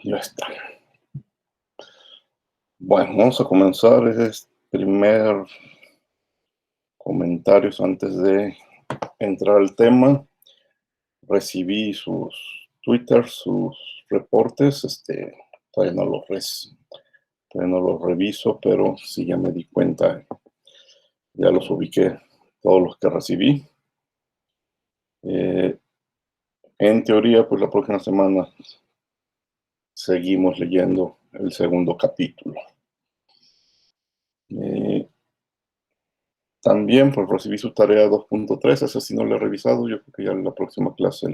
Ya está. Bueno, vamos a comenzar este primer comentarios antes de entrar al tema. Recibí sus Twitter, sus reportes, todavía todavía no los reviso, pero sí ya me di cuenta, ya los ubiqué, todos los que recibí. En teoría, pues la próxima semana seguimos leyendo el segundo capítulo. También pues recibí su tarea 2.3, esa sí no la he revisado, yo creo que ya en la próxima clase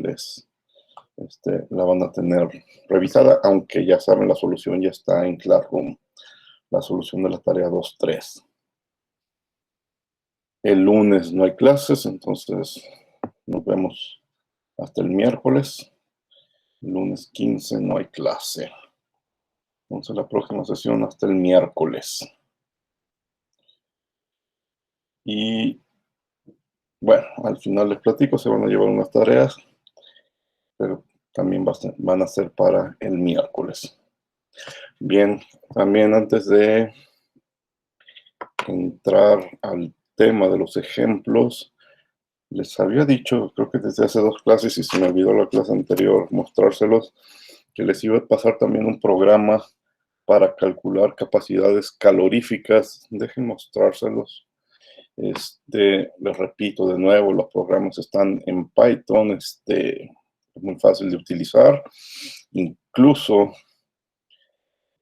la van a tener revisada, aunque ya saben, la solución ya está en Classroom, la solución de la tarea 2.3. El lunes no hay clases, entonces nos vemos hasta el miércoles. El lunes 15 no hay clase. Entonces la próxima sesión hasta el miércoles. Y bueno, al final les platico, se van a llevar unas tareas, pero también van a ser para el miércoles. Bien, también antes de entrar al tema de los ejemplos, les había dicho, creo que desde hace 2 clases, y se me olvidó la clase anterior mostrárselos, que les iba a pasar también un programa para calcular capacidades caloríficas. Dejen mostrárselos. Les repito de nuevo, los programas están en Python, es muy fácil de utilizar. Incluso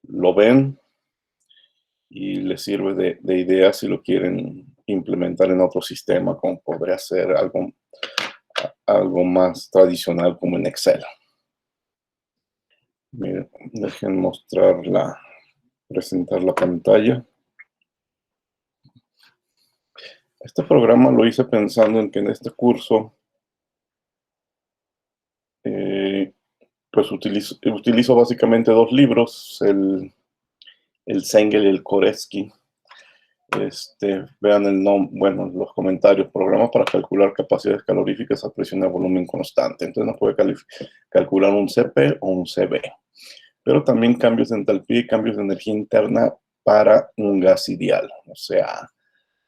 lo ven y les sirve de idea si lo quieren implementar en otro sistema, como podría ser algo más tradicional como en Excel. Miren, dejen presentar la pantalla. Este programa lo hice pensando en que en este curso pues utilizo básicamente 2 libros, el Cengel y el Koresky. Vean el nombre, bueno, los comentarios, programa para calcular capacidades caloríficas a presión y a volumen constante. Entonces nos puede calcular un CP o un CB. Pero también cambios de entalpía y cambios de energía interna para un gas ideal. O sea,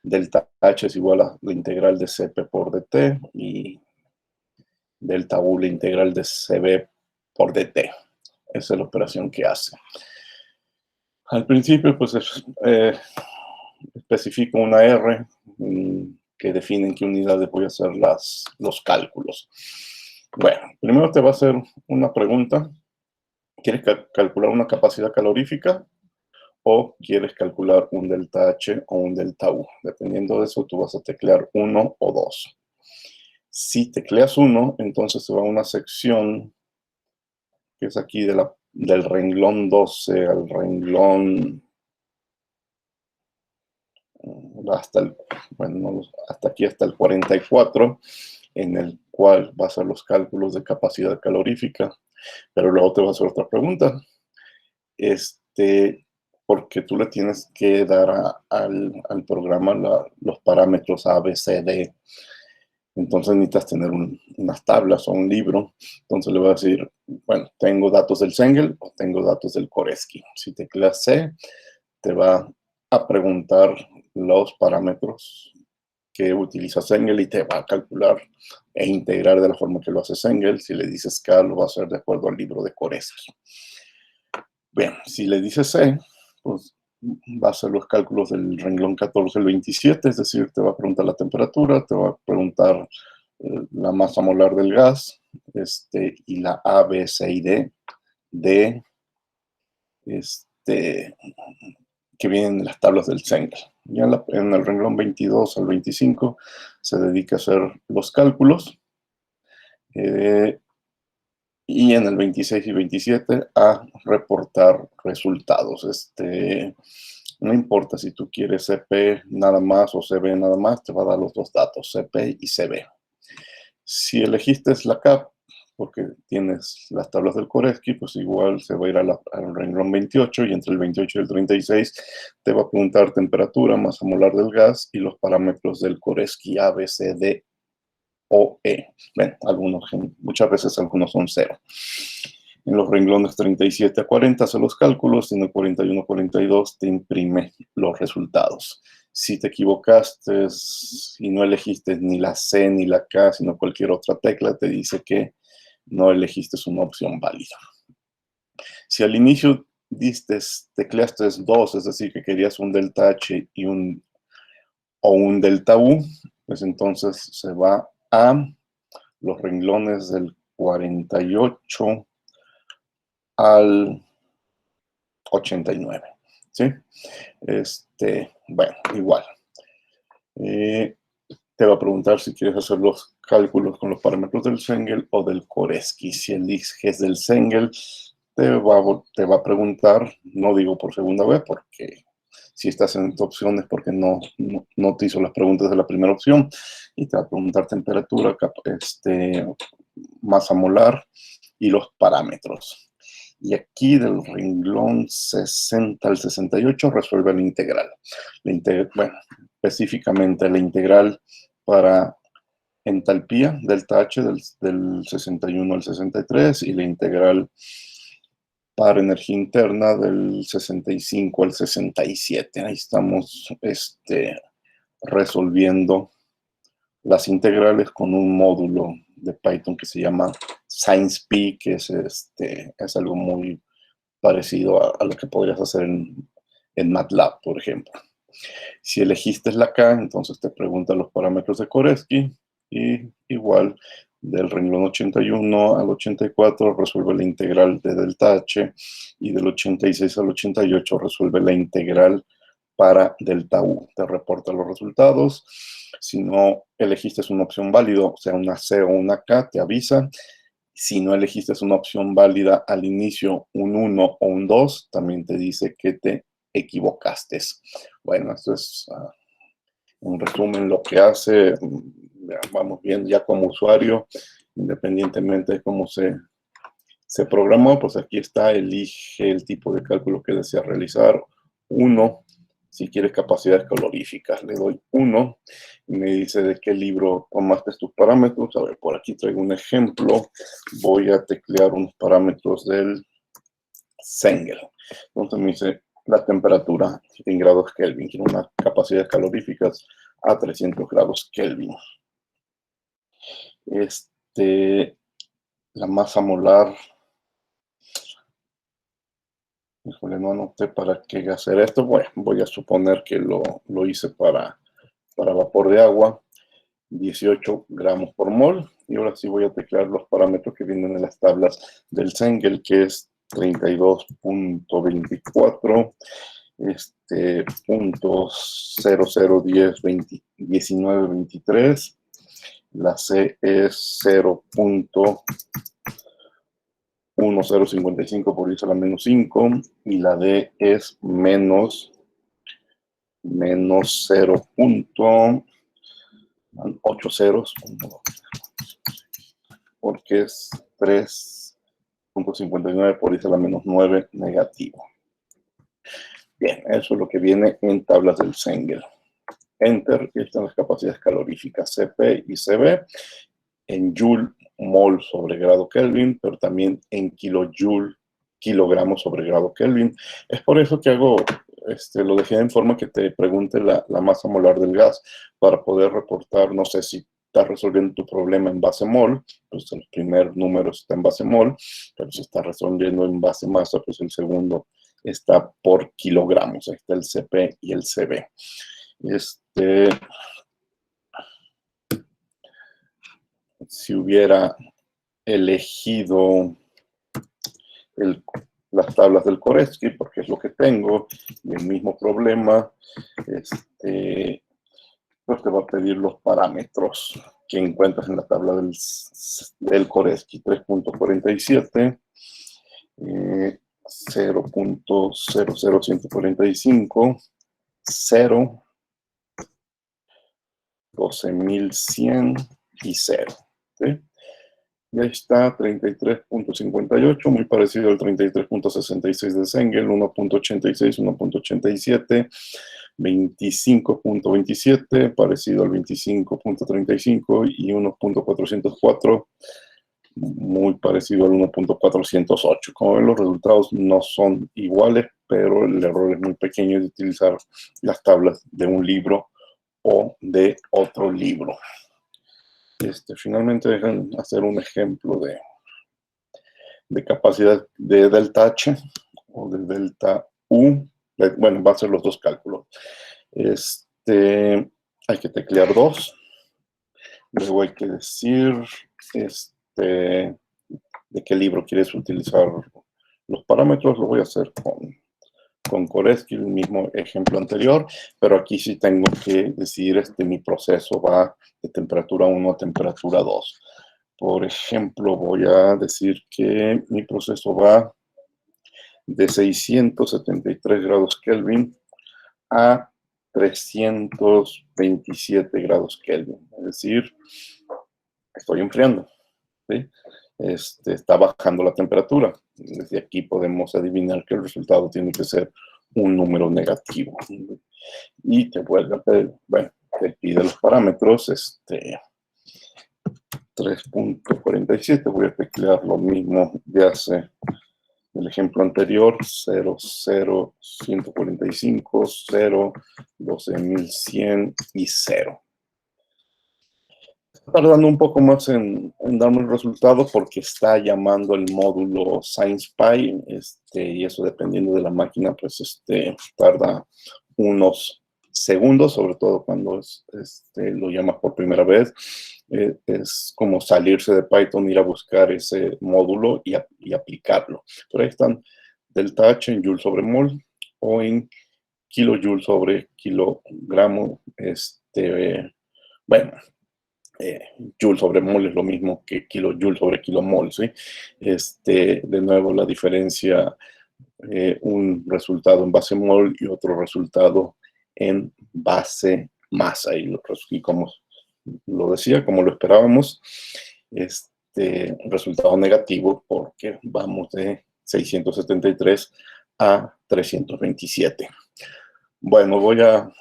delta H es igual a la integral de CP por DT y delta U la integral de CB por DT. Esa es la operación que hace. Al principio, pues especifico una R que define en qué unidades voy a hacer los cálculos. Bueno, primero te va a hacer una pregunta. ¿Quieres calcular una capacidad calorífica o quieres calcular un delta H o un delta U? Dependiendo de eso, tú vas a teclear 1 o 2. Si tecleas 1, entonces se va a una sección que es aquí del renglón 12 al renglón hasta aquí, hasta el 44, en el cual va a hacer los cálculos de capacidad calorífica. Pero luego te va a hacer otra pregunta. Porque tú le tienes que dar al programa los parámetros A, B, C, D. Entonces necesitas tener unas tablas o un libro. Entonces le voy a decir, bueno, tengo datos del Cengel o tengo datos del Koresky. Si tecleas C, te va a preguntar los parámetros que utiliza Cengel y te va a calcular e integrar de la forma que lo hace Cengel. Si le dices K, lo va a hacer de acuerdo al libro de Koresky. Bien, si le dices C, pues va a hacer los cálculos del renglón 14 al 27, es decir, te va a preguntar la temperatura, te va a preguntar la masa molar del gas, y la A, B, C y D, que vienen en las tablas del Cengel. Ya en el renglón 22 al 25 se dedica a hacer los cálculos, y en el 26 y 27 a reportar resultados. No importa si tú quieres CP nada más o CB nada más, te va a dar los 2 datos, CP y CB. Si elegiste la CAP, porque tienes las tablas del Koresky, pues igual se va a ir al renglón 28, y entre el 28 y el 36 te va a preguntar temperatura, masa molar del gas y los parámetros del Koresky A, B, C, D o E. Bueno, muchas veces algunos son 0. En los renglones 37 a 40 hace los cálculos, y en el 41 a 42 te imprime los resultados. Si te equivocaste y no elegiste ni la C ni la K, sino cualquier otra tecla, te dice que no elegiste una opción válida. Si al inicio tecleaste 2, es decir, que querías un delta H o un delta U, pues entonces se va a los renglones del 48 al 89, ¿sí? Bueno, igual. Te va a preguntar si quieres hacer los cálculos con los parámetros del Cengel o del Koresky. Si eliges del Cengel, te va a preguntar, no digo por segunda vez, porque si estás en esta opción es porque no te hizo las preguntas de la primera opción, y te va a preguntar temperatura, masa molar y los parámetros. Y aquí del renglón 60 al 68 resuelve la integral. Bueno, específicamente la integral para entalpía, delta H del 61 al 63, y la integral para energía interna del 65 al 67. Ahí estamos resolviendo las integrales con un módulo de Python que se llama ScienceP, que es algo muy parecido a lo que podrías hacer en MATLAB, por ejemplo. Si elegiste la K, entonces te pregunta los parámetros de Koresky, y igual del renglón 81 al 84 resuelve la integral de delta H, y del 86 al 88 resuelve la integral para delta U. Te reporta los resultados. Si no elegiste una opción válida, o sea, una C o una K, te avisa. Si no elegiste una opción válida al inicio, un 1 o un 2, también te dice que te equivocaste. Bueno, esto es en resumen lo que hace. Vamos bien, ya como usuario, independientemente de cómo se programó, pues aquí está, elige el tipo de cálculo que deseas realizar. 1, si quieres capacidades caloríficas, le doy 1, y me dice de qué libro tomaste tus parámetros. A ver, por aquí traigo un ejemplo. Voy a teclear unos parámetros del Cengel. Entonces me dice la temperatura en grados Kelvin. Quiero unas capacidades caloríficas a 300 grados Kelvin. La masa molar. Híjole, no anoté para qué hacer esto. Bueno, voy a suponer que lo hice para vapor de agua. 18 gramos por mol. Y ahora sí voy a teclear los parámetros que vienen en las tablas del Cengel, que es 32.24, .00101923. La C es 0.1055 por 10 a la menos 5, y la D es menos 0.8 ceros, porque es 3.59 por 10 a la menos 9 negativo. Bien, eso es lo que viene en tablas del Cengel. Enter, y están las capacidades caloríficas CP y CB en Joule mol sobre grado Kelvin, pero también en kilojoule kilogramos sobre grado Kelvin. Es por eso que lo dejé en forma que te pregunte la masa molar del gas, para poder reportar. No sé si estás resolviendo tu problema en base mol, pues el primer número está en base mol, pero si estás resolviendo en base masa, pues el segundo está por kilogramos. Ahí está el CP y el CB. Si hubiera elegido las tablas del Koresky, porque es lo que tengo, y el mismo problema, pues te va a pedir los parámetros que encuentras en la tabla del Koresky. 3.47, 0.00145, 0, 12.100 y 0. ¿Sí? Y ahí está, 33.58, muy parecido al 33.66 de Cengel, 1.86, 1.87, 25.27, parecido al 25.35, y 1.404 muy parecido al 1.408. Como ven, los resultados no son iguales, pero el error es muy pequeño de utilizar las tablas de un libro o de otro libro. Finalmente dejan hacer un ejemplo de capacidad de delta H o de delta U. Bueno, va a ser los dos cálculos. Hay que teclear 2. Luego hay que decir de qué libro quieres utilizar los parámetros. Lo voy a hacer con Koresky, el mismo ejemplo anterior, pero aquí sí tengo que decir mi proceso va de temperatura 1 a temperatura 2. Por ejemplo, voy a decir que mi proceso va de 673 grados Kelvin a 327 grados Kelvin. Es decir, estoy enfriando, ¿sí? Está bajando la temperatura. Desde aquí podemos adivinar que el resultado tiene que ser un número negativo. Y te vuelve a pedir, bueno, te pide los parámetros, 3.47. Voy a teclear lo mismo de hace el ejemplo anterior, 0, 0, 145, 0, 12.100 y 0. Está tardando un poco más en darme el resultado porque está llamando el módulo SciencePy, y eso dependiendo de la máquina, pues tarda unos segundos, sobre todo cuando lo llamas por primera vez. Es como salirse de Python, ir a buscar ese módulo y aplicarlo. Por ahí están delta H en joule sobre mol o en kilojoule sobre kilogramo. Bueno, joule sobre mol es lo mismo que kilojoule sobre kilomol, ¿sí? De nuevo, la diferencia, un resultado en base mol y otro resultado en base masa. Y como lo decía, como lo esperábamos, resultado negativo porque vamos de 673 a 327. Bueno, voy a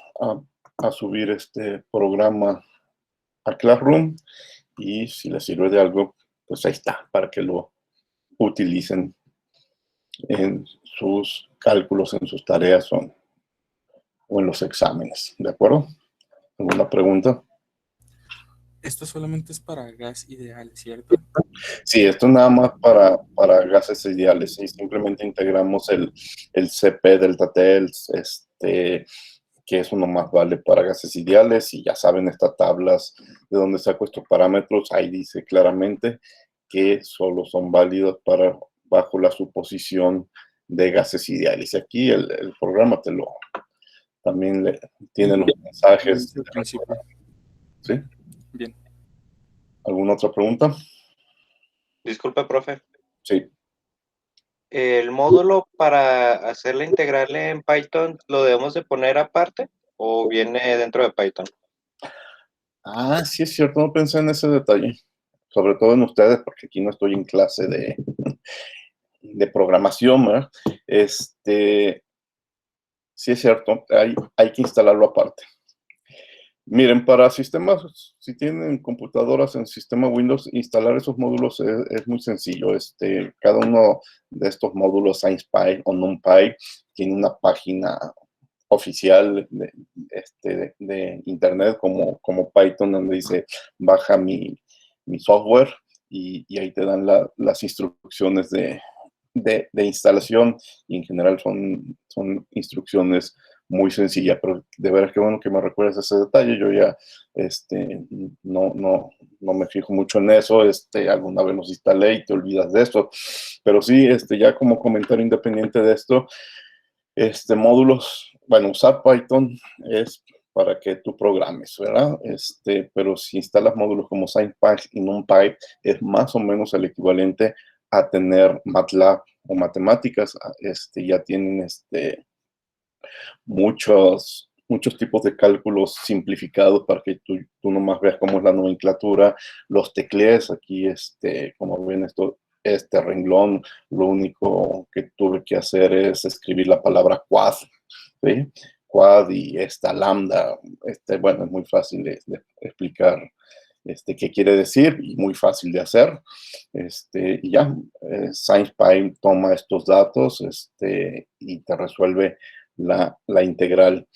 subir este programa a Classroom y si les sirve de algo, pues ahí está, para que lo utilicen en sus cálculos, en sus tareas o en los exámenes. ¿De acuerdo? ¿Alguna pregunta? Esto solamente es para gas ideal, ¿cierto? Sí, esto es nada más para gases ideales. ¿Sí? Simplemente integramos el CP delta T, que eso nomás vale para gases ideales, y ya saben, estas tablas de donde saco estos parámetros, ahí dice claramente que solo son válidos bajo la suposición de gases ideales. Y aquí el programa también tiene los Lo mensajes. dice al principio. ¿Sí? Bien. ¿Alguna otra pregunta? Disculpe, profe. Sí. ¿El módulo para hacer la integral en Python lo debemos de poner aparte o viene dentro de Python? Ah, sí es cierto, no pensé en ese detalle. Sobre todo en ustedes, porque aquí no estoy en clase de programación, ¿verdad? Sí es cierto, hay que instalarlo aparte. Miren, para sistemas, si tienen computadoras en sistema Windows, instalar esos módulos es muy sencillo. Cada uno de estos módulos, SciencePy o NumPy, tiene una página oficial de internet como Python, donde dice baja mi software, y ahí te dan las instrucciones de instalación, y en general son instrucciones muy sencillas, pero de veras que bueno que me recuerdas ese detalle. Yo ya no me fijo mucho en eso. Alguna vez los instalé y te olvidas de esto, pero sí, ya como comentario independiente de esto, módulos, bueno, usar Python es para que tú programes, ¿verdad? Pero si instalas módulos como SciencePy y NumPy, es más o menos el equivalente a tener MATLAB o matemáticas. Ya tienen muchos tipos de cálculos simplificados para que tú nomás veas cómo es la nomenclatura, los teclees. Aquí, como ven, este renglón, lo único que tuve que hacer es escribir la palabra quad, ¿sí? Quad y esta lambda. Bueno, es muy fácil de explicar qué quiere decir, y muy fácil de hacer. Y ya, SciencePy toma estos datos y te resuelve la integral.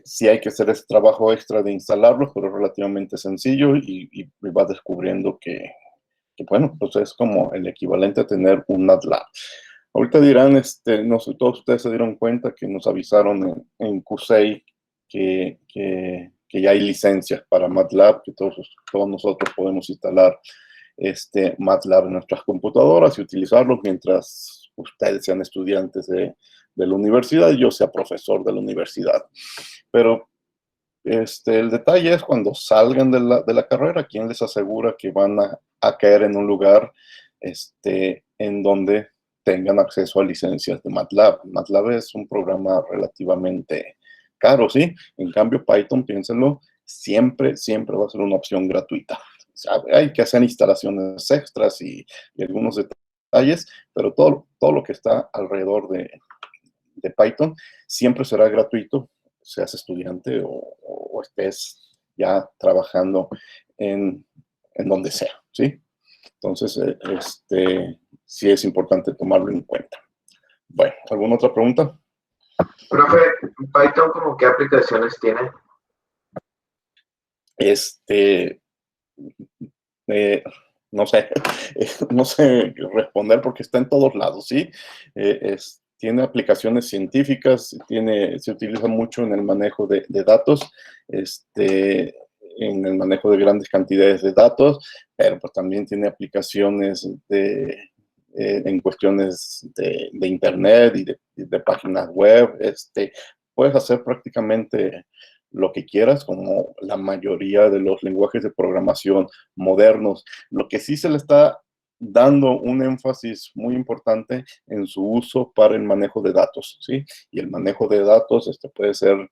Sí hay que hacer ese trabajo extra de instalarlos, pero es relativamente sencillo y vas descubriendo que, bueno, pues es como el equivalente a tener un MATLAB. Ahorita dirán, no sé, todos ustedes se dieron cuenta que nos avisaron en QSEI que ya hay licencias para MATLAB, que todos nosotros podemos instalar MATLAB en nuestras computadoras y utilizarlos mientras ustedes sean estudiantes de la universidad y yo sea profesor de la universidad. Pero el detalle es cuando salgan de la carrera, ¿quién les asegura que van a caer en un lugar en donde tengan acceso a licencias de MATLAB? MATLAB es un programa relativamente caro, ¿sí? En cambio, Python, piénsenlo, siempre va a ser una opción gratuita. O sea, hay que hacer instalaciones extras y algunos detalles, pero todo lo que está alrededor de Python siempre será gratuito, seas estudiante o estés ya trabajando en donde sea, ¿sí? Entonces, sí es importante tomarlo en cuenta. Bueno, ¿alguna otra pregunta? Profe, Python, ¿cómo qué aplicaciones tiene? No sé, no sé responder porque está en todos lados, ¿sí? Tiene aplicaciones científicas, se utiliza mucho en el manejo de datos, en el manejo de grandes cantidades de datos, pero pues también tiene aplicaciones en cuestiones de internet y de páginas web. Puedes hacer prácticamente lo que quieras, como la mayoría de los lenguajes de programación modernos. Lo que sí se le está dando un énfasis muy importante en su uso para el manejo de datos, ¿sí? Y el manejo de datos puede ser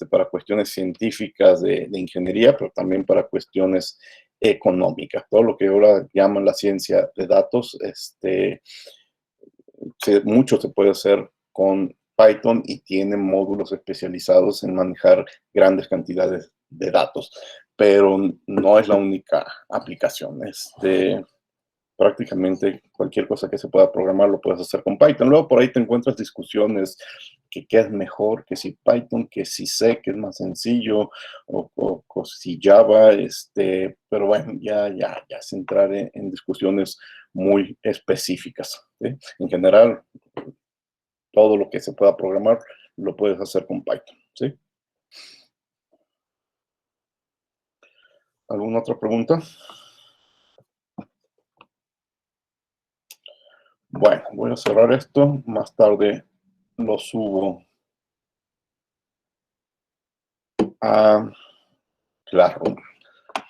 para cuestiones científicas de ingeniería, pero también para cuestiones económicas. Todo lo que ahora llaman la ciencia de datos, mucho se puede hacer con Python y tiene módulos especializados en manejar grandes cantidades de datos, pero no es la única aplicación. Prácticamente cualquier cosa que se pueda programar lo puedes hacer con Python. Luego por ahí te encuentras discusiones que qué es mejor, que si Python, que si C, que es más sencillo, o si Java, pero bueno, ya se entrar en discusiones muy específicas, ¿sí? En general, todo lo que se pueda programar lo puedes hacer con Python, ¿sí? ¿Alguna otra pregunta? Bueno, voy a cerrar esto. Más tarde lo subo a Classroom.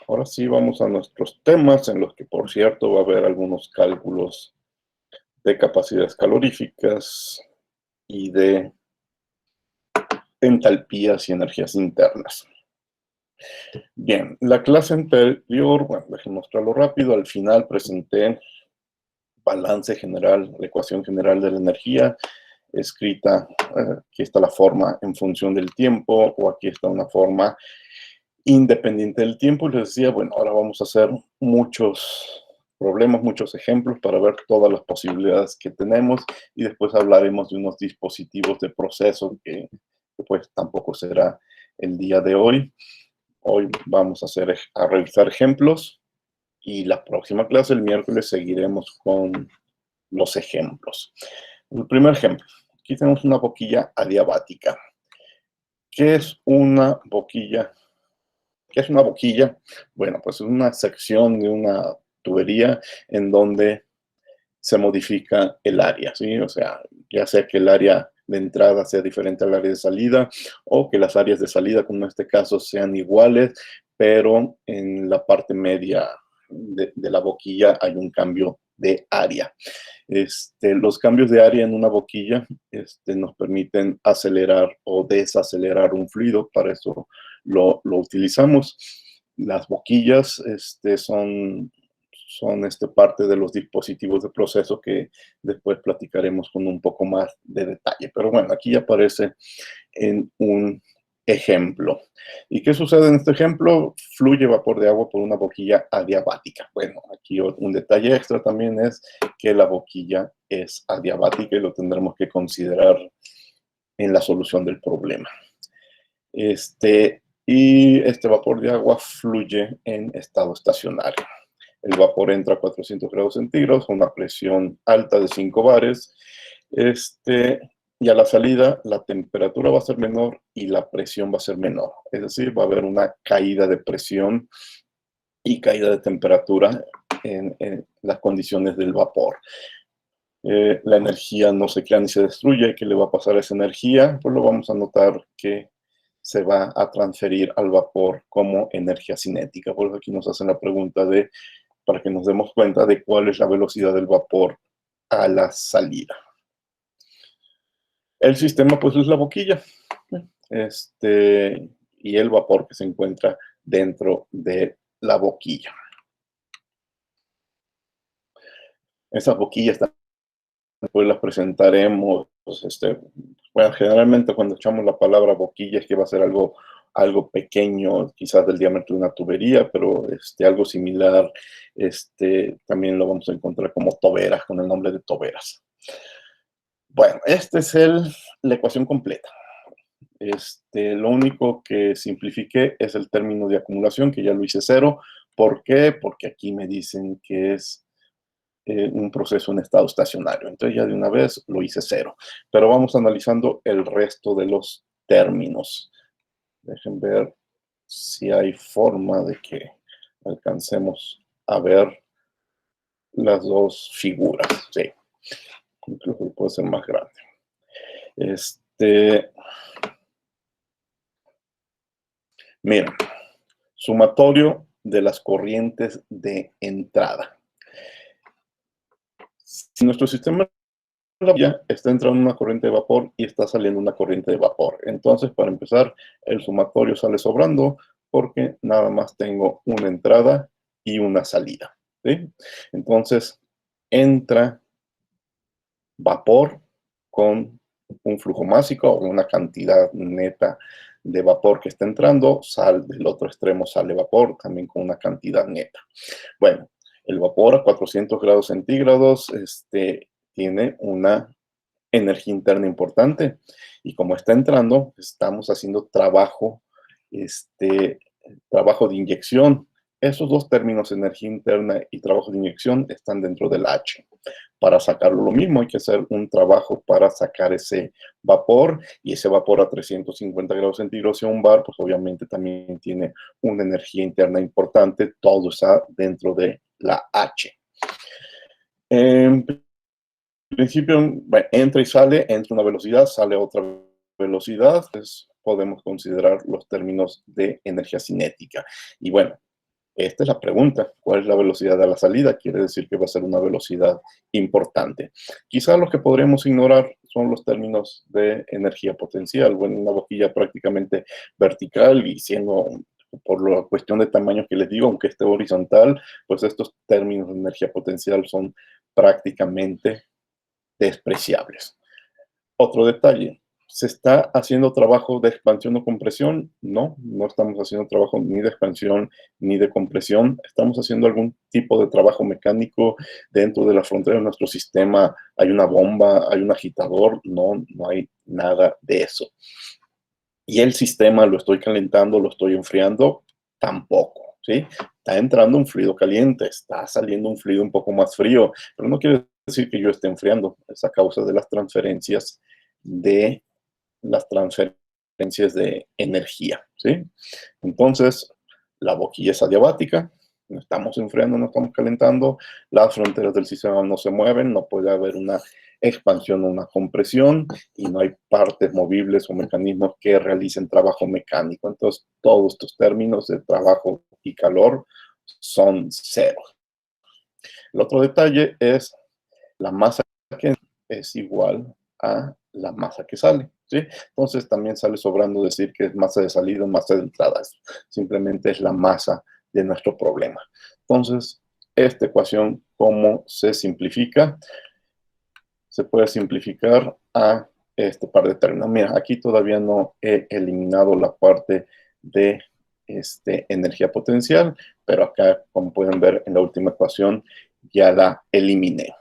Ahora sí vamos a nuestros temas, en los que, por cierto, va a haber algunos cálculos de capacidades caloríficas y de entalpías y energías internas. Bien, la clase anterior, bueno, déjenme mostrarlo rápido. Al final presenté balance general, la ecuación general de la energía, escrita, aquí está la forma en función del tiempo, o aquí está una forma independiente del tiempo. Y les decía, bueno, ahora vamos a hacer muchos problemas, muchos ejemplos para ver todas las posibilidades que tenemos, y después hablaremos de unos dispositivos de proceso que pues tampoco será el día de hoy. Hoy vamos a revisar ejemplos, y la próxima clase, el miércoles, seguiremos con los ejemplos. El primer ejemplo, aquí tenemos una boquilla adiabática. ¿Qué es una boquilla? ¿Qué es una boquilla? Bueno, pues es una sección de una tubería en donde se modifica el área, ¿sí? O sea, ya sea que el área de entrada sea diferente al área de salida, o que las áreas de salida, como en este caso, sean iguales, pero en la parte media de la boquilla hay un cambio de área. Los cambios de área en una boquilla nos permiten acelerar o desacelerar un fluido. Para eso lo utilizamos. Las boquillas son parte de los dispositivos de proceso que después platicaremos con un poco más de detalle. Pero bueno, aquí aparece en un ejemplo. ¿Y qué sucede en este ejemplo? Fluye vapor de agua por una boquilla adiabática. Bueno, aquí un detalle extra también es que la boquilla es adiabática y lo tendremos que considerar en la solución del problema. Y este vapor de agua fluye en estado estacionario. El vapor entra a 400 grados centígrados a una presión alta de 5 bares. Y a la salida la temperatura va a ser menor y la presión va a ser menor. Es decir, va a haber una caída de presión y caída de temperatura en las condiciones del vapor. La energía no se crea ni se destruye. ¿Qué le va a pasar a esa energía? Pues lo vamos a notar que se va a transferir al vapor como energía cinética. Por eso aquí nos hacen la pregunta para que nos demos cuenta de cuál es la velocidad del vapor a la salida. El sistema, pues, es la boquilla. Y el vapor que se encuentra dentro de la boquilla. Esas boquillas después las presentaremos. Bueno, generalmente cuando echamos la palabra boquilla es que va a ser algo pequeño, quizás del diámetro de una tubería, pero algo similar, también lo vamos a encontrar como toberas, con el nombre de toberas. Bueno, esta es la ecuación completa. Lo único que simplifiqué es el término de acumulación, que ya lo hice cero. ¿Por qué? Porque aquí me dicen que es un proceso en estado estacionario. Entonces ya de una vez lo hice cero. Pero vamos analizando el resto de los términos. Dejen ver si hay forma de que alcancemos a ver las dos figuras. Sí, incluso puede ser más grande. Miren, sumatorio de las corrientes de entrada. Si nuestro sistema ya está entrando una corriente de vapor y está saliendo una corriente de vapor, entonces para empezar el sumatorio sale sobrando porque nada más tengo una entrada y una salida, ¿sí? Entonces entra vapor con un flujo másico o una cantidad neta de vapor que está entrando, del otro extremo sale vapor también con una cantidad neta. Bueno, el vapor a 400 grados centígrados tiene una energía interna importante y como está entrando, estamos haciendo trabajo de inyección. Esos dos términos, energía interna y trabajo de inyección, están dentro del H. Para sacarlo lo mismo, hay que hacer un trabajo para sacar ese vapor, y ese vapor a 350 grados centígrados y a un bar, pues obviamente también tiene una energía interna importante. Todo está dentro de la H. En principio, bueno, entra y sale, entra una velocidad, sale otra velocidad. Entonces podemos considerar los términos de energía cinética. Y bueno, esta es la pregunta: ¿cuál es la velocidad de la salida? Quiere decir que va a ser una velocidad importante. Quizá los que podríamos ignorar son los términos de energía potencial. Bueno, una boquilla prácticamente vertical, y siendo por la cuestión de tamaño que les digo, aunque esté horizontal, pues estos términos de energía potencial son prácticamente despreciables. Otro detalle: ¿se está haciendo trabajo de expansión o compresión? No, no estamos haciendo trabajo ni de expansión ni de compresión. Estamos haciendo algún tipo de trabajo mecánico dentro de la frontera de nuestro sistema. ¿Hay una bomba? ¿Hay un agitador? No, no hay nada de eso. ¿Y el sistema lo estoy calentando, lo estoy enfriando? Tampoco, ¿sí? Está entrando un fluido caliente, está saliendo un fluido un poco más frío, pero no quiere decir que yo esté enfriando. Es a causa de las transferencias de energía, ¿sí? Entonces, la boquilla es adiabática, no estamos enfriando, no estamos calentando, las fronteras del sistema no se mueven, no puede haber una expansión o una compresión, y no hay partes movibles o mecanismos que realicen trabajo mecánico. Entonces, todos estos términos de trabajo y calor son cero. El otro detalle es la masa que es igual a la masa que sale, ¿sí? Entonces también sale sobrando decir que es masa de salida o masa de entrada. Simplemente es la masa de nuestro problema. Entonces, esta ecuación, ¿cómo se simplifica? Se puede simplificar a par de términos. Mira, aquí todavía no he eliminado la parte de energía potencial, pero acá, como pueden ver en la última ecuación, ya la eliminé.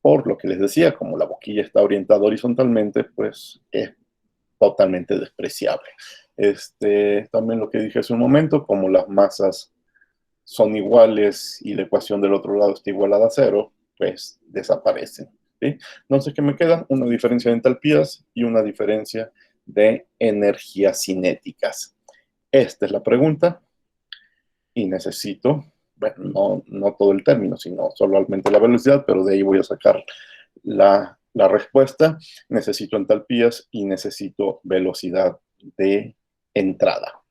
Por lo que les decía, como la boquilla está orientada horizontalmente, pues es totalmente despreciable. También lo que dije hace un momento, como las masas son iguales y la ecuación del otro lado está igualada a cero, pues desaparecen. ¿Sí? Entonces, ¿qué me queda? Una diferencia de entalpías y una diferencia de energías cinéticas. Esta es la pregunta y necesito, bueno, no todo el término, sino solamente la velocidad, pero de ahí voy a sacar la respuesta. Necesito entalpías y necesito velocidad de entrada.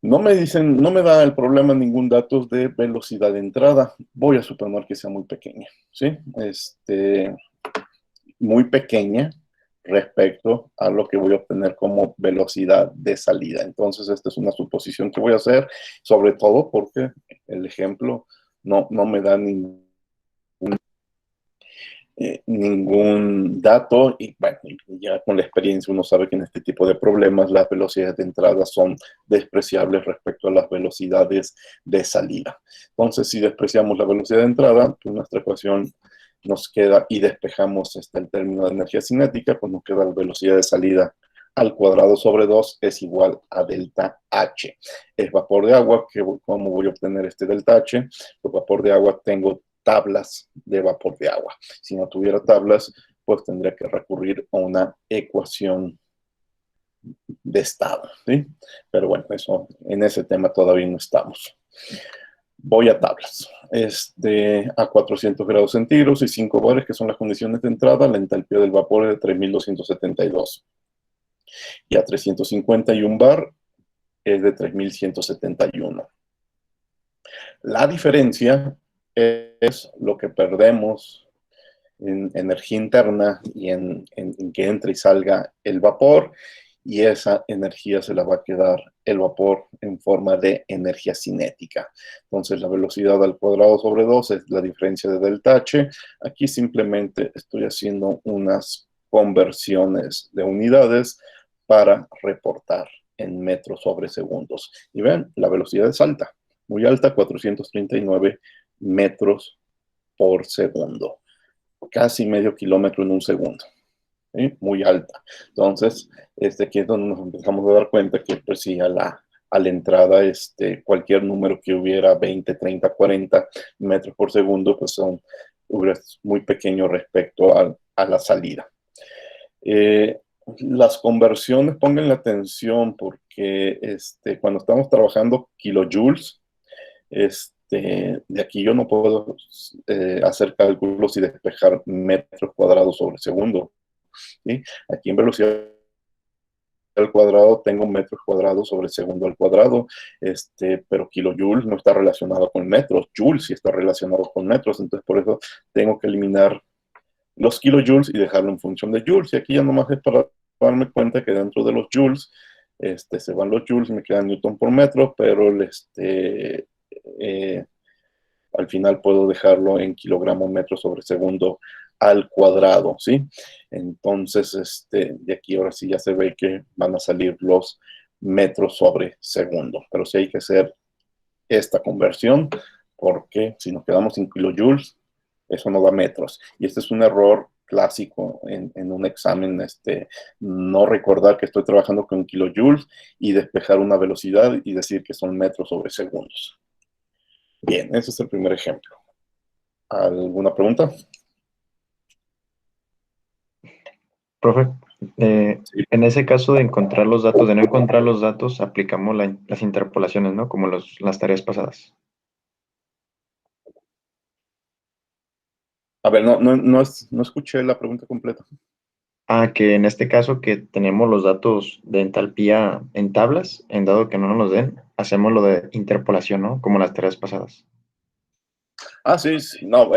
No me dicen, no me da el problema ningún dato de velocidad de entrada. Voy a suponer que sea muy pequeña, ¿sí? Muy pequeña respecto a lo que voy a obtener como velocidad de salida. Entonces, esta es una suposición que voy a hacer, sobre todo porque el ejemplo no me da ningún dato y bueno, ya con la experiencia uno sabe que en este tipo de problemas las velocidades de entrada son despreciables respecto a las velocidades de salida. Entonces, si despreciamos la velocidad de entrada, pues nuestra ecuación nos queda y despejamos el término de energía cinética, pues nos queda la velocidad de salida al cuadrado sobre 2 es igual a delta H. Es vapor de agua, ¿cómo voy a obtener este delta H? Pues vapor de agua tengo tablas de vapor de agua. Si no tuviera tablas, pues tendría que recurrir a una ecuación de estado, ¿sí? Pero bueno, eso, en ese tema todavía no estamos. Voy a tablas. A 400 grados centígrados y 5 bares, que son las condiciones de entrada, la entalpía del vapor es de 3272. Y a 351 bar es de 3171. La diferencia es lo que perdemos en energía interna y en que entre y salga el vapor, y esa energía se la va a quedar el vapor en forma de energía cinética. Entonces la velocidad al cuadrado sobre 2 es la diferencia de delta H. Aquí simplemente estoy haciendo unas conversiones de unidades para reportar en metros sobre segundos. Y ven, la velocidad es alta, muy alta, 439 metros por segundo. Casi medio kilómetro en un segundo. ¿Sí? Muy alta. Entonces, aquí es donde nos empezamos a dar cuenta que, pues sí, a la entrada, cualquier número que hubiera 20, 30, 40 metros por segundo, pues es muy pequeño respecto a la salida. Las conversiones, pongan la atención porque cuando estamos trabajando kilojoules, de aquí yo no puedo hacer cálculos y despejar metros cuadrados sobre segundo. ¿Sí? Aquí en velocidad al cuadrado tengo metros cuadrados sobre segundo al cuadrado, pero kilojoules no está relacionado con metros, joules sí está relacionado con metros, entonces por eso tengo que eliminar los kilojoules y dejarlo en función de joules, y aquí ya nomás es para darme cuenta que dentro de los joules, se van los joules y me queda newton por metro, pero al final puedo dejarlo en kilogramos metros sobre segundo al cuadrado, ¿sí? Entonces, de aquí ahora sí ya se ve que van a salir los metros sobre segundo, pero sí hay que hacer esta conversión, porque si nos quedamos en kilojoules, eso no da metros. Y este es un error clásico en un examen, no recordar que estoy trabajando con kilojoules y despejar una velocidad y decir que son metros sobre segundos. Bien, ese es el primer ejemplo. ¿Alguna pregunta? Profe, en ese caso de encontrar los datos, de no encontrar los datos, aplicamos las interpolaciones, ¿no? Como las tareas pasadas. A ver, no escuché la pregunta completa. Ah, que en este caso que tenemos los datos de entalpía en tablas, en dado que no nos los den, hacemos lo de interpolación, ¿no? Como las tareas pasadas. Sí, no,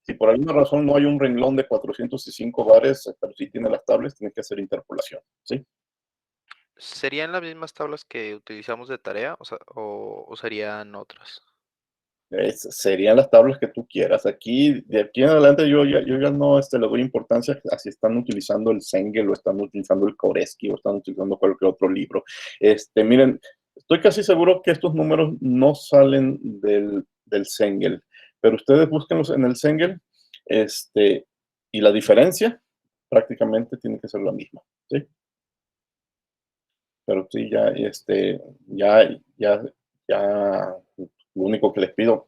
si por alguna razón no hay un renglón de 405 bares, pero sí tiene las tablas, tiene que hacer interpolación, ¿sí? ¿Serían las mismas tablas que utilizamos de tarea o serían otras? Serían las tablas que tú quieras. Aquí, de aquí en adelante, yo ya no le doy importancia a si están utilizando el Sengel o están utilizando el Kauresky o están utilizando cualquier otro libro. Miren, estoy casi seguro que estos números no salen del Sengel, pero ustedes búsquenlos en el Sengel, y la diferencia prácticamente tiene que ser la misma, ¿sí? Pero sí, ya, lo único que les pido,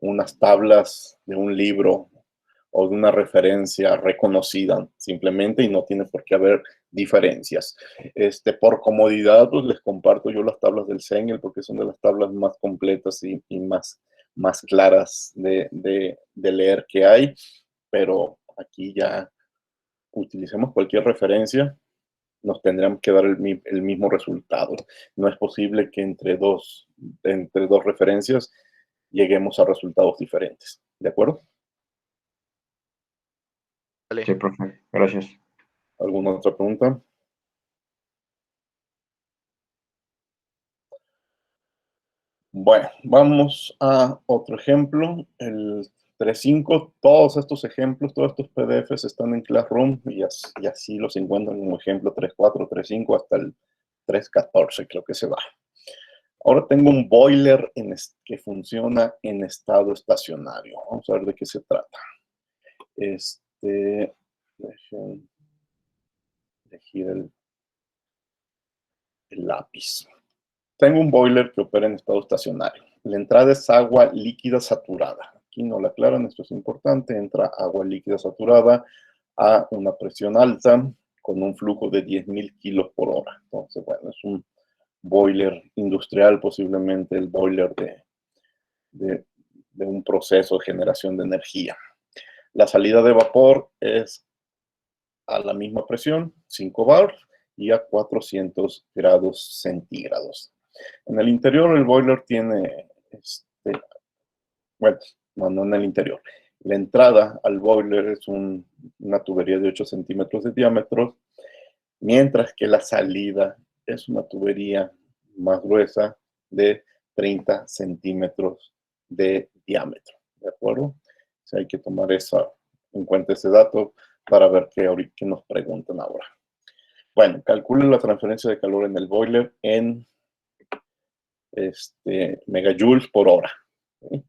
unas tablas de un libro o de una referencia reconocida simplemente, y no tiene por qué haber diferencias. Por comodidad, pues les comparto yo las tablas del Sengel porque son de las tablas más completas y más claras de leer que hay, pero aquí ya utilicemos cualquier referencia, nos tendrán que dar el mismo resultado. No es posible que entre dos referencias lleguemos a resultados diferentes. ¿De acuerdo? Sí, profe. Gracias. ¿Alguna otra pregunta? Bueno, vamos a otro ejemplo, el 3.5. Todos estos ejemplos, todos estos PDFs están en Classroom y así los encuentran como ejemplo 3.4, 3.5 hasta el 3.14, creo que se va. Ahora tengo un boiler que funciona en estado estacionario. Vamos a ver de qué se trata. Dejen elegir el lápiz. Tengo un boiler que opera en estado estacionario. La entrada es agua líquida saturada. Aquí no la aclaran, esto es importante. Entra agua líquida saturada a una presión alta con un flujo de 10.000 kilos por hora. Entonces, bueno, es un boiler industrial, posiblemente el boiler de un proceso de generación de energía. La salida de vapor es a la misma presión, 5 bar, y a 400 grados centígrados. En el interior el boiler tiene, bueno, no en el interior. La entrada al boiler es una tubería de 8 centímetros de diámetro, mientras que la salida es una tubería más gruesa de 30 centímetros de diámetro. ¿De acuerdo? O sea, hay que tomar en cuenta ese dato para ver qué nos preguntan ahora. Bueno, calculen la transferencia de calor en el boiler en megajoules por hora. ¿Sí?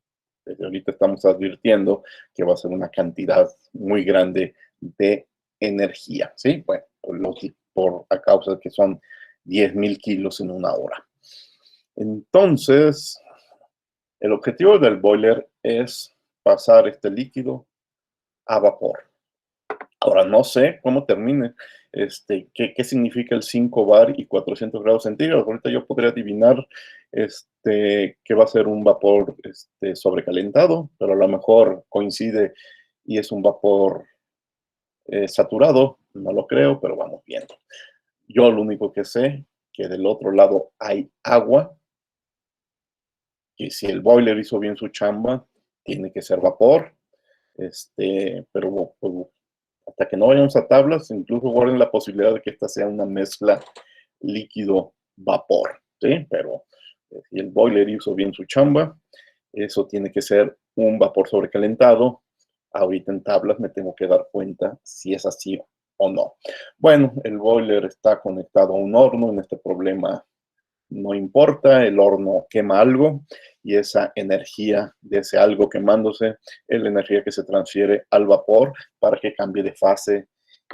Desde ahorita estamos advirtiendo que va a ser una cantidad muy grande de energía. ¿Sí? Bueno, a causa de que son 10.000 kilos en una hora. Entonces, el objetivo del boiler es pasar este líquido a vapor. Ahora, no sé cómo termine, qué significa el 5 bar y 400 grados centígrados. Ahorita yo podría adivinar que va a ser un vapor sobrecalentado, pero a lo mejor coincide y es un vapor saturado. No lo creo, pero vamos viendo. Yo lo único que sé que del otro lado hay agua, y si el boiler hizo bien su chamba, tiene que ser vapor, pero hasta que no vayamos a tablas, incluso guarden la posibilidad de que esta sea una mezcla líquido-vapor, ¿sí? Pero si el boiler hizo bien su chamba, eso tiene que ser un vapor sobrecalentado. Ahorita en tablas me tengo que dar cuenta si es así o no. Bueno, el boiler está conectado a un horno. En este problema no importa, el horno quema algo y esa energía de ese algo quemándose es la energía que se transfiere al vapor para que cambie de fase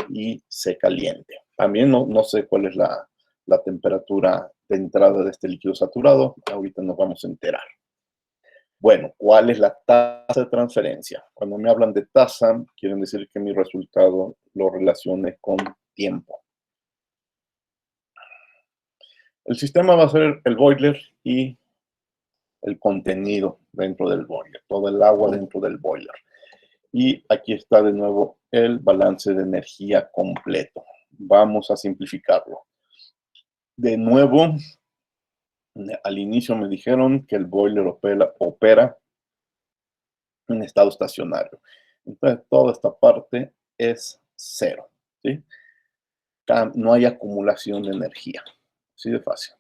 y se caliente. También no sé cuál es la temperatura de entrada de este líquido saturado. Ahorita nos vamos a enterar. Bueno, ¿cuál es la tasa de transferencia? Cuando me hablan de tasa, quieren decir que mi resultado lo relacione con tiempo. El sistema va a ser el boiler y el contenido dentro del boiler, todo el agua dentro del boiler. Y aquí está de nuevo el balance de energía completo. Vamos a simplificarlo. De nuevo, al inicio me dijeron que el boiler opera en estado estacionario. Entonces, toda esta parte es cero, ¿sí? No hay acumulación de energía. Así de fácil.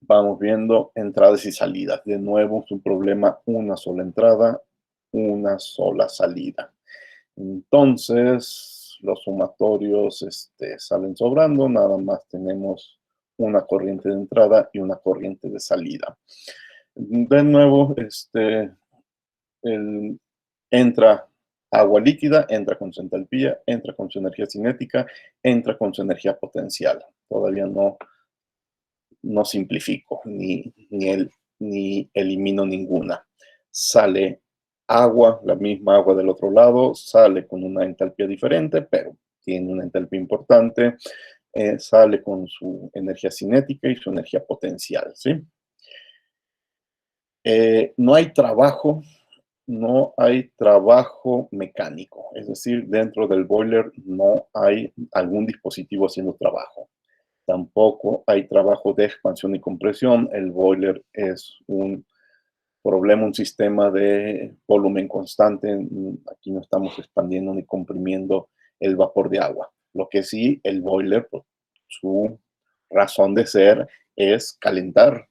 vamos viendo entradas y salidas. De nuevo es un problema, una sola entrada, una sola salida. Entonces, los sumatorios salen sobrando, nada más tenemos una corriente de entrada y una corriente de salida. De nuevo, entra agua líquida, entra con su entalpía, entra con su energía cinética, entra con su energía potencial. Todavía no simplifico, ni elimino ninguna. Sale agua, la misma agua del otro lado, sale con una entalpía diferente, pero tiene una entalpía importante, sale con su energía cinética y su energía potencial, ¿sí? No hay trabajo mecánico, es decir, dentro del boiler no hay algún dispositivo haciendo trabajo. Tampoco hay trabajo de expansión y compresión. El boiler es un sistema de volumen constante. Aquí no estamos expandiendo ni comprimiendo el vapor de agua. Lo que sí, el boiler, pues, su razón de ser es calentar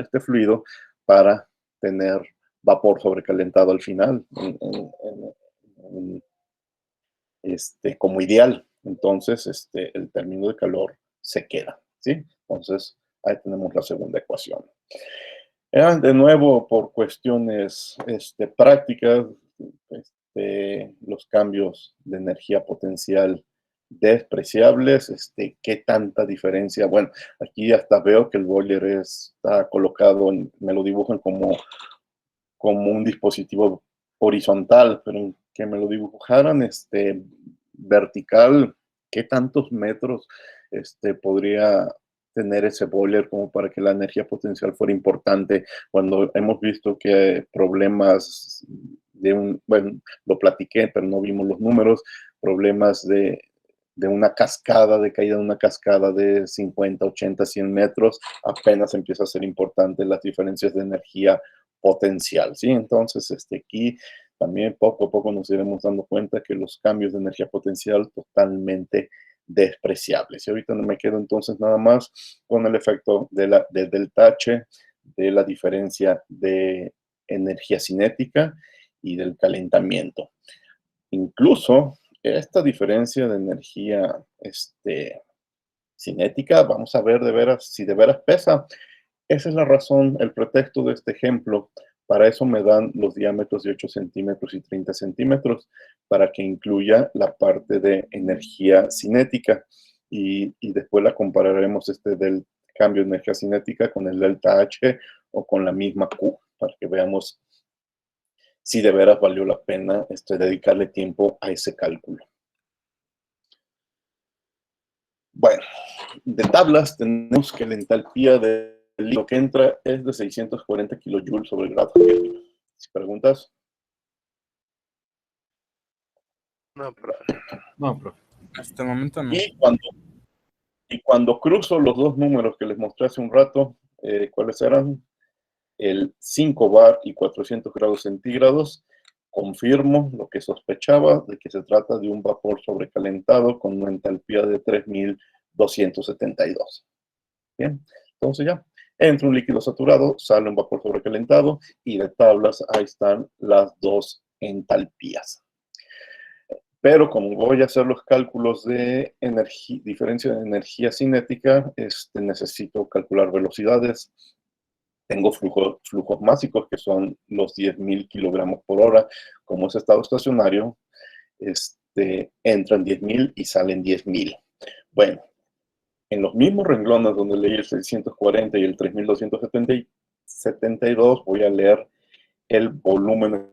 este fluido para tener vapor sobrecalentado al final, como ideal. Entonces, el término de calor se queda, ¿sí? Entonces, ahí tenemos la segunda ecuación. De nuevo, por cuestiones prácticas, los cambios de energía potencial despreciables, ¿qué tanta diferencia? Bueno, aquí hasta veo que el boiler está colocado, me lo dibujan como un dispositivo horizontal, pero que me lo dibujaran vertical, ¿qué tantos metros podría tener ese boiler como para que la energía potencial fuera importante? Cuando hemos visto que problemas bueno, lo platiqué, pero no vimos los números, problemas de una cascada, de caída de una cascada de 50, 80, 100 metros, apenas empieza a ser importante las diferencias de energía potencial, ¿sí? Entonces, aquí también poco a poco nos iremos dando cuenta que los cambios de energía potencial totalmente despreciables. Y ahorita no me quedo entonces nada más con el efecto del delta H, de la diferencia de energía cinética y del calentamiento. Incluso esta diferencia de energía cinética, vamos a ver si de veras pesa. Esa es la razón, el pretexto de este ejemplo. Para eso me dan los diámetros de 8 centímetros y 30 centímetros, para que incluya la parte de energía cinética. Y después la compararemos del cambio de energía cinética con el delta H o con la misma Q, para que veamos si de veras valió la pena dedicarle tiempo a ese cálculo. Bueno, de tablas tenemos que la entalpía de líquido que entra es de 640 kilojoules sobre el grado Kelvin. ¿Preguntas? No, profe. Hasta el momento no. Y cuando cruzo los dos números que les mostré hace un rato, ¿cuáles eran? El 5 bar y 400 grados centígrados, confirmo lo que sospechaba, de que se trata de un vapor sobrecalentado con una entalpía de 3272. Bien, entonces ya, entra un líquido saturado, sale un vapor sobrecalentado y de tablas ahí están las dos entalpías. Pero como voy a hacer los cálculos de diferencia de energía cinética, necesito calcular velocidades. Tengo flujos másicos que son los 10.000 kilogramos por hora. Como es estado estacionario, entran 10.000 y salen 10.000. Bueno, en los mismos renglones donde leí el 640 y el 3272, voy a leer el volumen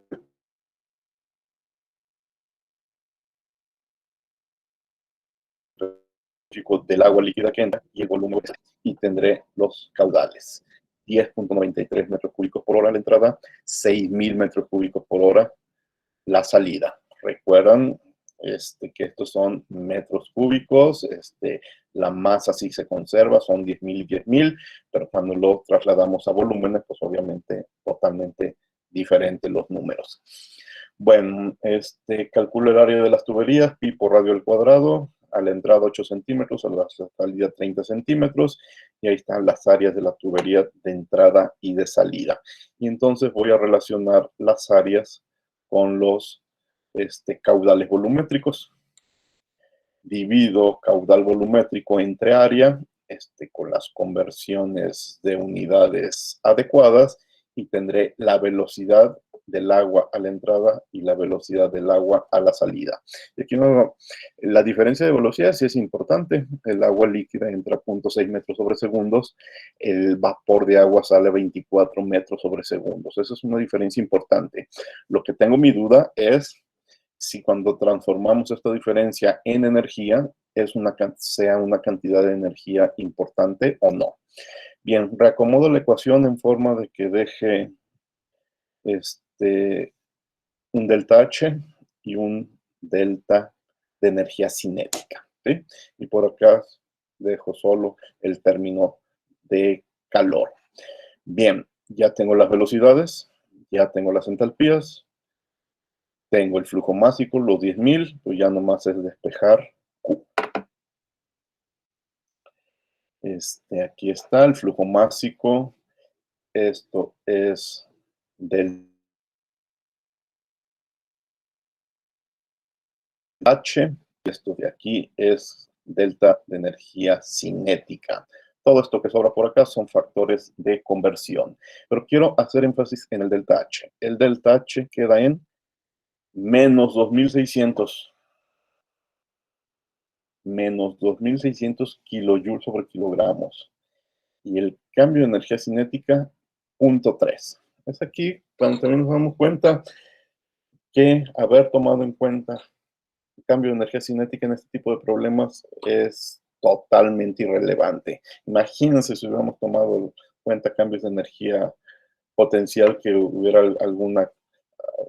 del agua líquida que entra y el volumen, y tendré los caudales. 10.93 metros cúbicos por hora la entrada, 6.000 metros cúbicos por hora la salida. Recuerdan que estos son metros cúbicos, la masa sí se conserva, son 10.000 y 10.000, pero cuando lo trasladamos a volúmenes, pues obviamente totalmente diferentes los números. Bueno, calculo el área de las tuberías, pi por radio al cuadrado, a la entrada 8 centímetros, a la salida 30 centímetros, y ahí están las áreas de la tubería de entrada y de salida. Y entonces voy a relacionar las áreas con los caudales volumétricos. Divido caudal volumétrico entre área, con las conversiones de unidades adecuadas, y tendré la velocidad del agua a la entrada y la velocidad del agua a la salida. Y aquí la diferencia de velocidad sí es importante. El agua líquida entra a 0.6 metros sobre segundos, el vapor de agua sale a 24 metros sobre segundos. Esa es una diferencia importante. Lo que tengo mi duda es si cuando transformamos esta diferencia en energía, sea una cantidad de energía importante o no. Bien, reacomodo la ecuación en forma de que deje un delta H y un delta de energía cinética, ¿sí? Y por acá dejo solo el término de calor. Bien, ya tengo las velocidades, ya tengo las entalpías, tengo el flujo másico, los 10.000, pues ya nomás es despejar Q. Aquí está el flujo másico. Esto es del H. Esto de aquí es delta de energía cinética. Todo esto que sobra por acá son factores de conversión. Pero quiero hacer énfasis en el delta H. El delta H queda en menos 2.600. Menos 2.600 kilojoules sobre kilogramos. Y el cambio de energía cinética, 0.3. Es aquí cuando también nos damos cuenta que haber tomado en cuenta el cambio de energía cinética en este tipo de problemas es totalmente irrelevante. Imagínense si hubiéramos tomado en cuenta cambios de energía potencial, que hubiera alguna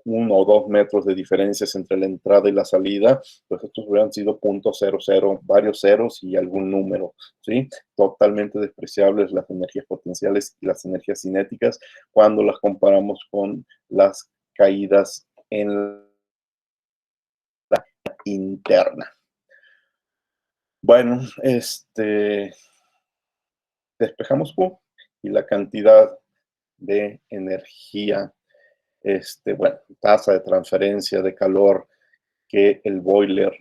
1 o 2 metros de diferencias entre la entrada y la salida, pues estos hubieran sido 0.00, varios ceros y algún número, ¿sí? Totalmente despreciables las energías potenciales y las energías cinéticas cuando las comparamos con las caídas en la interna. Bueno, despejamos Q y la cantidad de energía, bueno, tasa de transferencia de calor que el boiler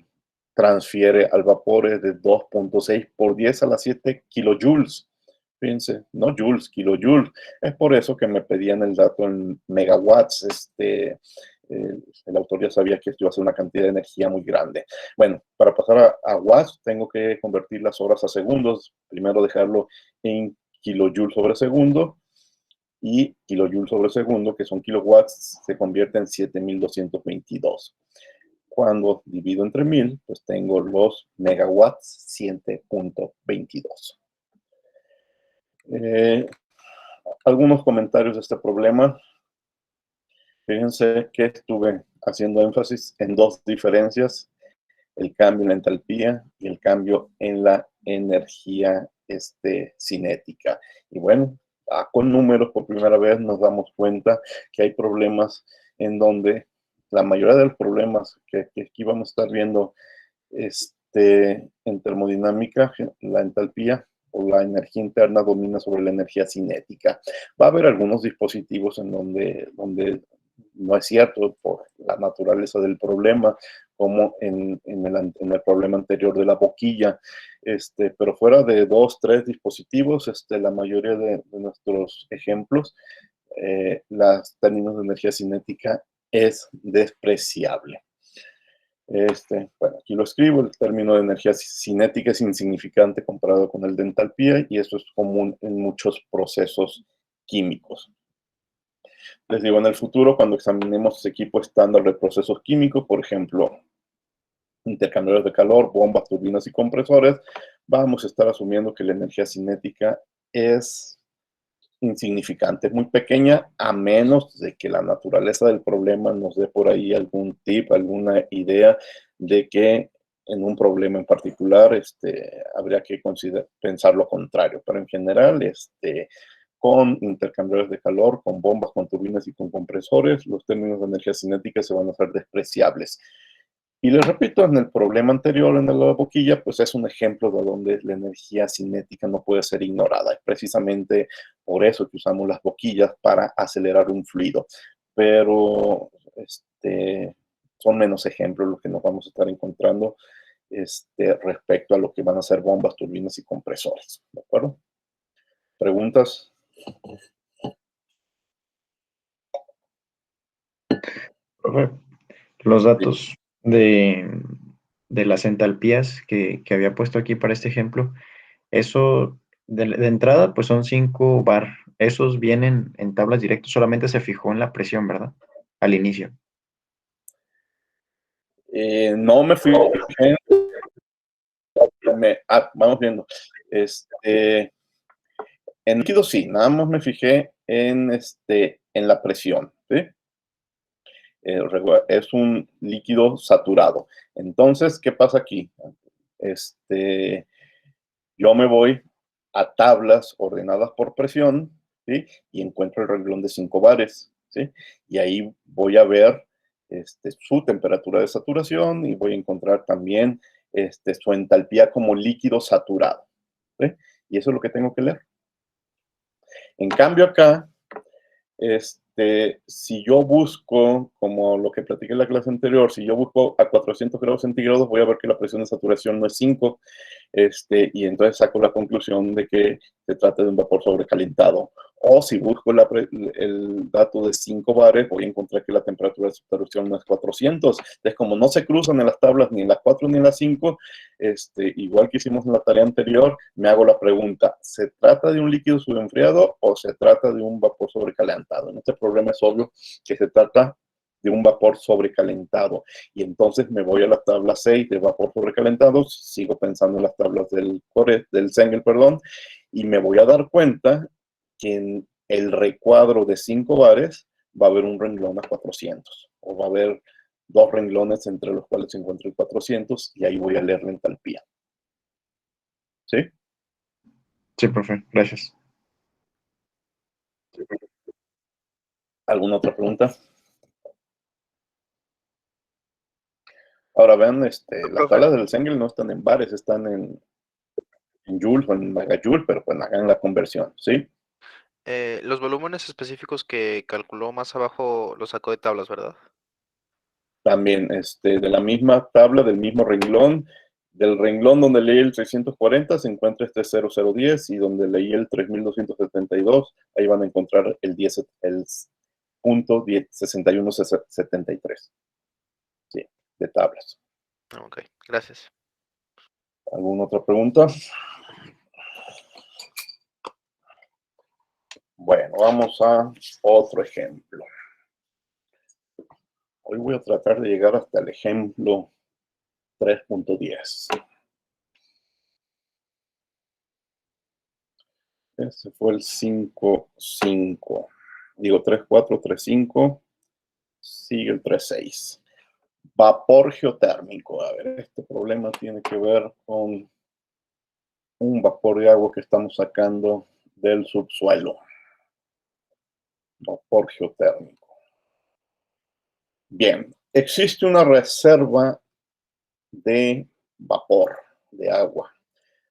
transfiere al vapor es de 2.6 por 10 a la 7 kilojoules. Fíjense, no joules, kilojoules. Es por eso que me pedían el dato en megawatts. El autor ya sabía que esto iba a ser una cantidad de energía muy grande. Bueno, para pasar a watts, tengo que convertir las horas a segundos. Primero dejarlo en kilojoules sobre segundo. Y kilojoules sobre segundo, que son kilowatts, se convierte en 7.222. Cuando divido entre 1000, pues tengo los megawatts, 7.22. Algunos comentarios de este problema. Fíjense que estuve haciendo énfasis en dos diferencias: el cambio en la entalpía y el cambio en la energía cinética. Y bueno, con números por primera vez nos damos cuenta que hay problemas en donde la mayoría de los problemas que aquí vamos a estar viendo en termodinámica, la entalpía o la energía interna domina sobre la energía cinética. Va a haber algunos dispositivos en donde no es cierto por la naturaleza del problema, como en el problema anterior de la boquilla, pero fuera de 2, 3 dispositivos, la mayoría de nuestros ejemplos, los términos de energía cinética es despreciable. Bueno, aquí lo escribo: el término de energía cinética es insignificante comparado con el de entalpía, y esto es común en muchos procesos químicos. Les digo, en el futuro, cuando examinemos equipo estándar de procesos químicos, por ejemplo, intercambiadores de calor, bombas, turbinas y compresores, vamos a estar asumiendo que la energía cinética es insignificante, muy pequeña, a menos de que la naturaleza del problema nos dé por ahí algún tip, alguna idea de que en un problema en particular habría que pensar lo contrario. Pero en general, con intercambiadores de calor, con bombas, con turbinas y con compresores, los términos de energía cinética se van a hacer despreciables. Y les repito, en el problema anterior, en la boquilla, pues es un ejemplo de donde la energía cinética no puede ser ignorada. Es precisamente por eso que usamos las boquillas para acelerar un fluido. Pero son menos ejemplos los que nos vamos a estar encontrando respecto a lo que van a ser bombas, turbinas y compresores. ¿De acuerdo? ¿Preguntas? Profe, los datos de las entalpías que había puesto aquí para este ejemplo, eso de entrada pues son 5 bar. Esos vienen en tablas directas, solamente se fijó en la presión, ¿verdad? Al inicio. No me fui. Vamos viendo. En líquido sí, nada más me fijé en la presión, ¿sí? Es un líquido saturado. Entonces, ¿qué pasa aquí? Yo me voy a tablas ordenadas por presión, ¿sí? Y encuentro el renglón de 5 bares, ¿sí? Y ahí voy a ver su temperatura de saturación y voy a encontrar también su entalpía como líquido saturado, ¿sí? Y eso es lo que tengo que leer. En cambio acá, si yo busco, como lo que platiqué en la clase anterior, si yo busco a 400 grados centígrados, voy a ver que la presión de saturación no es 5, y entonces saco la conclusión de que se trata de un vapor sobrecalentado. O si busco el dato de 5 bares, voy a encontrar que la temperatura de saturación no es 400. Entonces, como no se cruzan en las tablas ni en las 4 ni en las 5, igual que hicimos en la tarea anterior, me hago la pregunta, ¿se trata de un líquido subenfriado o se trata de un vapor sobrecalentado? En este problema es obvio que se trata de un vapor sobrecalentado. Y entonces me voy a la tabla 6 de vapor sobrecalentado, sigo pensando en las tablas del Cengel, y me voy a dar cuenta que en el recuadro de 5 bares va a haber un renglón a 400, o va a haber 2 renglones entre los cuales se encuentra el 400, y ahí voy a leer la entalpía. ¿Sí? Sí, profe, gracias. ¿Alguna otra pregunta? Ahora vean, las tablas del Cengel no están en bares, están en joules o en megajoule, pero pues hagan la conversión, ¿sí? Los volúmenes específicos que calculó más abajo los sacó de tablas, ¿verdad? También, de la misma tabla, del mismo renglón, del renglón donde leí el 640 se encuentra 0010, y donde leí el 3272, ahí van a encontrar el punto 6173. Sí, de tablas. Ok, gracias. ¿Alguna otra pregunta? Bueno, vamos a otro ejemplo. Hoy voy a tratar de llegar hasta el ejemplo 3.10. Ese fue el 5.5. Digo 3.4, 3.5. Sigue el 3.6. Vapor geotérmico. A ver, este problema tiene que ver con un vapor de agua que estamos sacando del subsuelo. Vapor geotérmico. Bien, existe una reserva de vapor, de agua,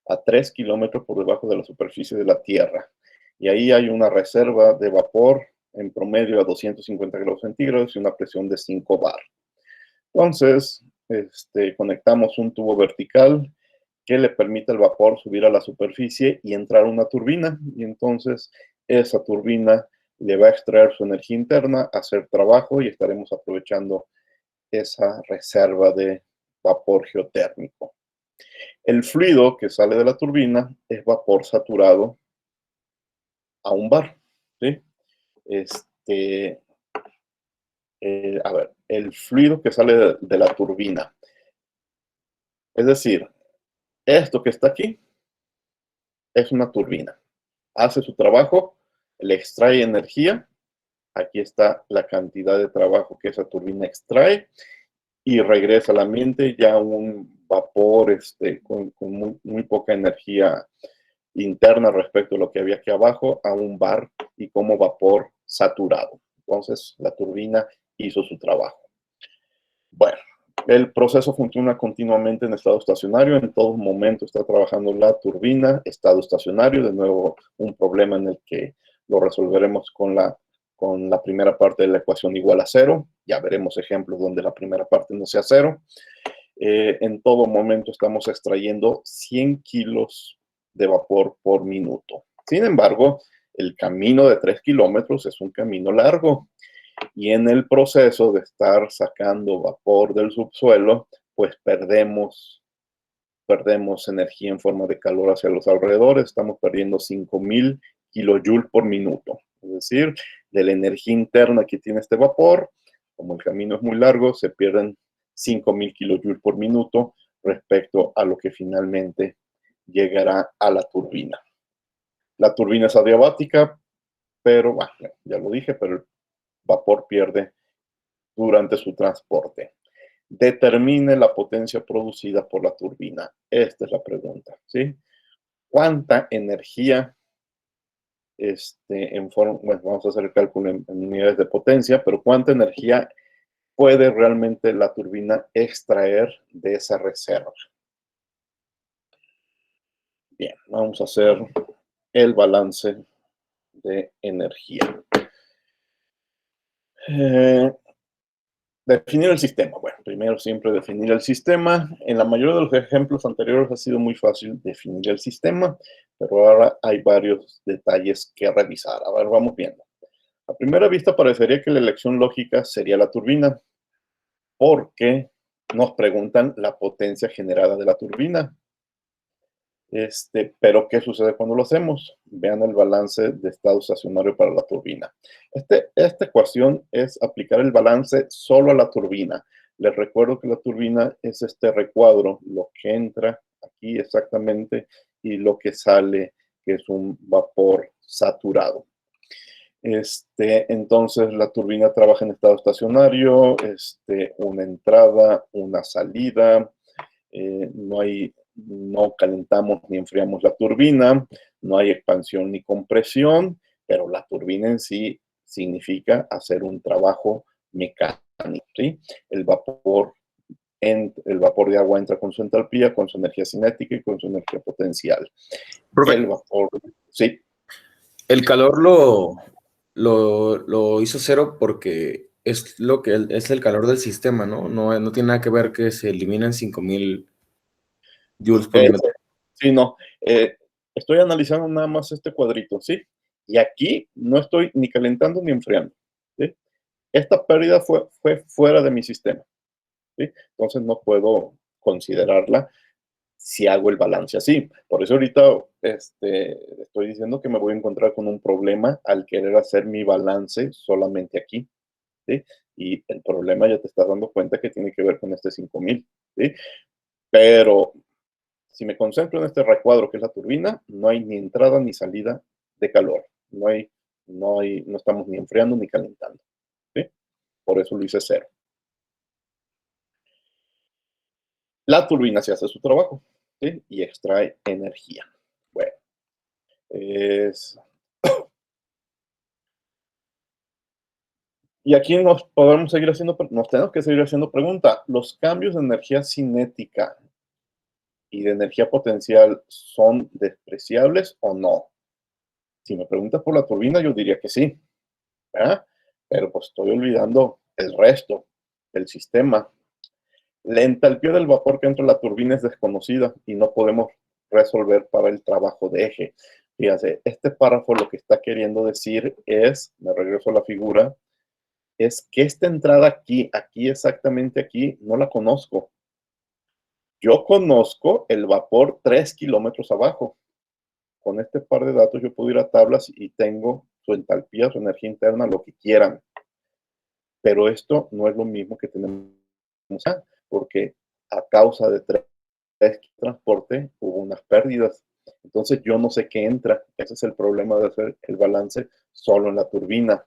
a 3 kilómetros por debajo de la superficie de la Tierra. Y ahí hay una reserva de vapor en promedio a 250 grados centígrados y una presión de 5 bar. Entonces, conectamos un tubo vertical que le permite al vapor subir a la superficie y entrar a una turbina. Y entonces esa turbina le va a extraer su energía interna, hacer trabajo, y estaremos aprovechando esa reserva de vapor geotérmico. El fluido que sale de la turbina es vapor saturado a un bar, ¿sí? A ver, el fluido que sale de la turbina. Es decir, esto que está aquí es una turbina. Hace su trabajo, le extrae energía. Aquí está la cantidad de trabajo que esa turbina extrae y regresa al ambiente ya un vapor con muy poca energía interna respecto a lo que había aquí abajo, a un bar y como vapor saturado. Entonces la turbina hizo su trabajo. Bueno, El proceso funciona continuamente en estado estacionario, en todo momento está trabajando la turbina, estado estacionario, de nuevo un problema en el que lo resolveremos con la primera parte de la ecuación igual a 0. Ya veremos ejemplos donde la primera parte no sea 0. En todo momento estamos extrayendo 100 kilos de vapor por minuto. Sin embargo, el camino de 3 kilómetros es un camino largo. Y en el proceso de estar sacando vapor del subsuelo, pues perdemos energía en forma de calor hacia los alrededores. Estamos perdiendo 5.000 kilojoules por minuto. Es decir, de la energía interna que tiene este vapor, como el camino es muy largo, se pierden 5.000 kilojoules por minuto respecto a lo que finalmente llegará a la turbina. La turbina es adiabática, pero bueno, ya lo dije, pero el vapor pierde durante su transporte. Determine la potencia producida por la turbina. Esta es la pregunta, ¿sí? ¿Cuánta energía, bueno, vamos a hacer el cálculo en unidades de potencia, pero cuánta energía puede realmente la turbina extraer de esa reserva? Bien, vamos a hacer el balance de energía. Definir el sistema. Bueno, primero siempre definir el sistema. En la mayoría de los ejemplos anteriores ha sido muy fácil definir el sistema, pero ahora hay varios detalles que revisar. A ver, vamos viendo. A primera vista parecería que la elección lógica sería la turbina, porque nos preguntan la potencia generada de la turbina. Pero ¿qué sucede cuando lo hacemos? Vean el balance de estado estacionario para la turbina. Esta ecuación es aplicar el balance solo a la turbina. Les recuerdo que la turbina es este recuadro, lo que entra aquí exactamente y lo que sale, que es un vapor saturado. Entonces la turbina trabaja en estado estacionario, una entrada, una salida, no calentamos ni enfriamos la turbina, no hay expansión ni compresión, pero la turbina en sí significa hacer un trabajo mecánico, ¿sí? El vapor de agua entra con su entalpía, con su energía cinética y con su energía potencial. Profe, El vapor, sí. el calor lo hizo 0 porque es es el calor del sistema, ¿no? No tiene nada que ver que se eliminen 5.000 joules por minuto. Sí, no. Estoy analizando nada más este cuadrito, ¿sí? Y aquí no estoy ni calentando ni enfriando, ¿sí? Esta pérdida fue fuera de mi sistema, ¿sí? Entonces no puedo considerarla si hago el balance así. Por eso ahorita estoy diciendo que me voy a encontrar con un problema al querer hacer mi balance solamente aquí, ¿sí? Y el problema ya te estás dando cuenta que tiene que ver con este 5.000, ¿sí? Pero si me concentro en este recuadro que es la turbina, no hay ni entrada ni salida de calor. No estamos ni enfriando ni calentando, ¿sí? Por eso lo hice 0. La turbina se hace su trabajo, ¿sí? Y extrae energía. Bueno, y aquí nos tenemos que seguir haciendo preguntas. ¿Los cambios de energía cinética y de energía potencial son despreciables o no? Si me preguntas por la turbina, yo diría que sí, ¿verdad? Pero pues estoy olvidando el resto del sistema. La entalpía del vapor que entra en la turbina es desconocida y no podemos resolver para el trabajo de eje. Fíjense, este párrafo lo que está queriendo decir es, me regreso a la figura, es que esta entrada aquí exactamente aquí, no la conozco. Yo conozco el vapor 3 kilómetros abajo. Con este par de datos yo puedo ir a tablas y tengo su entalpía, su energía interna, lo que quieran. Pero esto no es lo mismo que tenemos acá, porque a causa de transporte hubo unas pérdidas. Entonces yo no sé qué entra. Ese es el problema de hacer el balance solo en la turbina.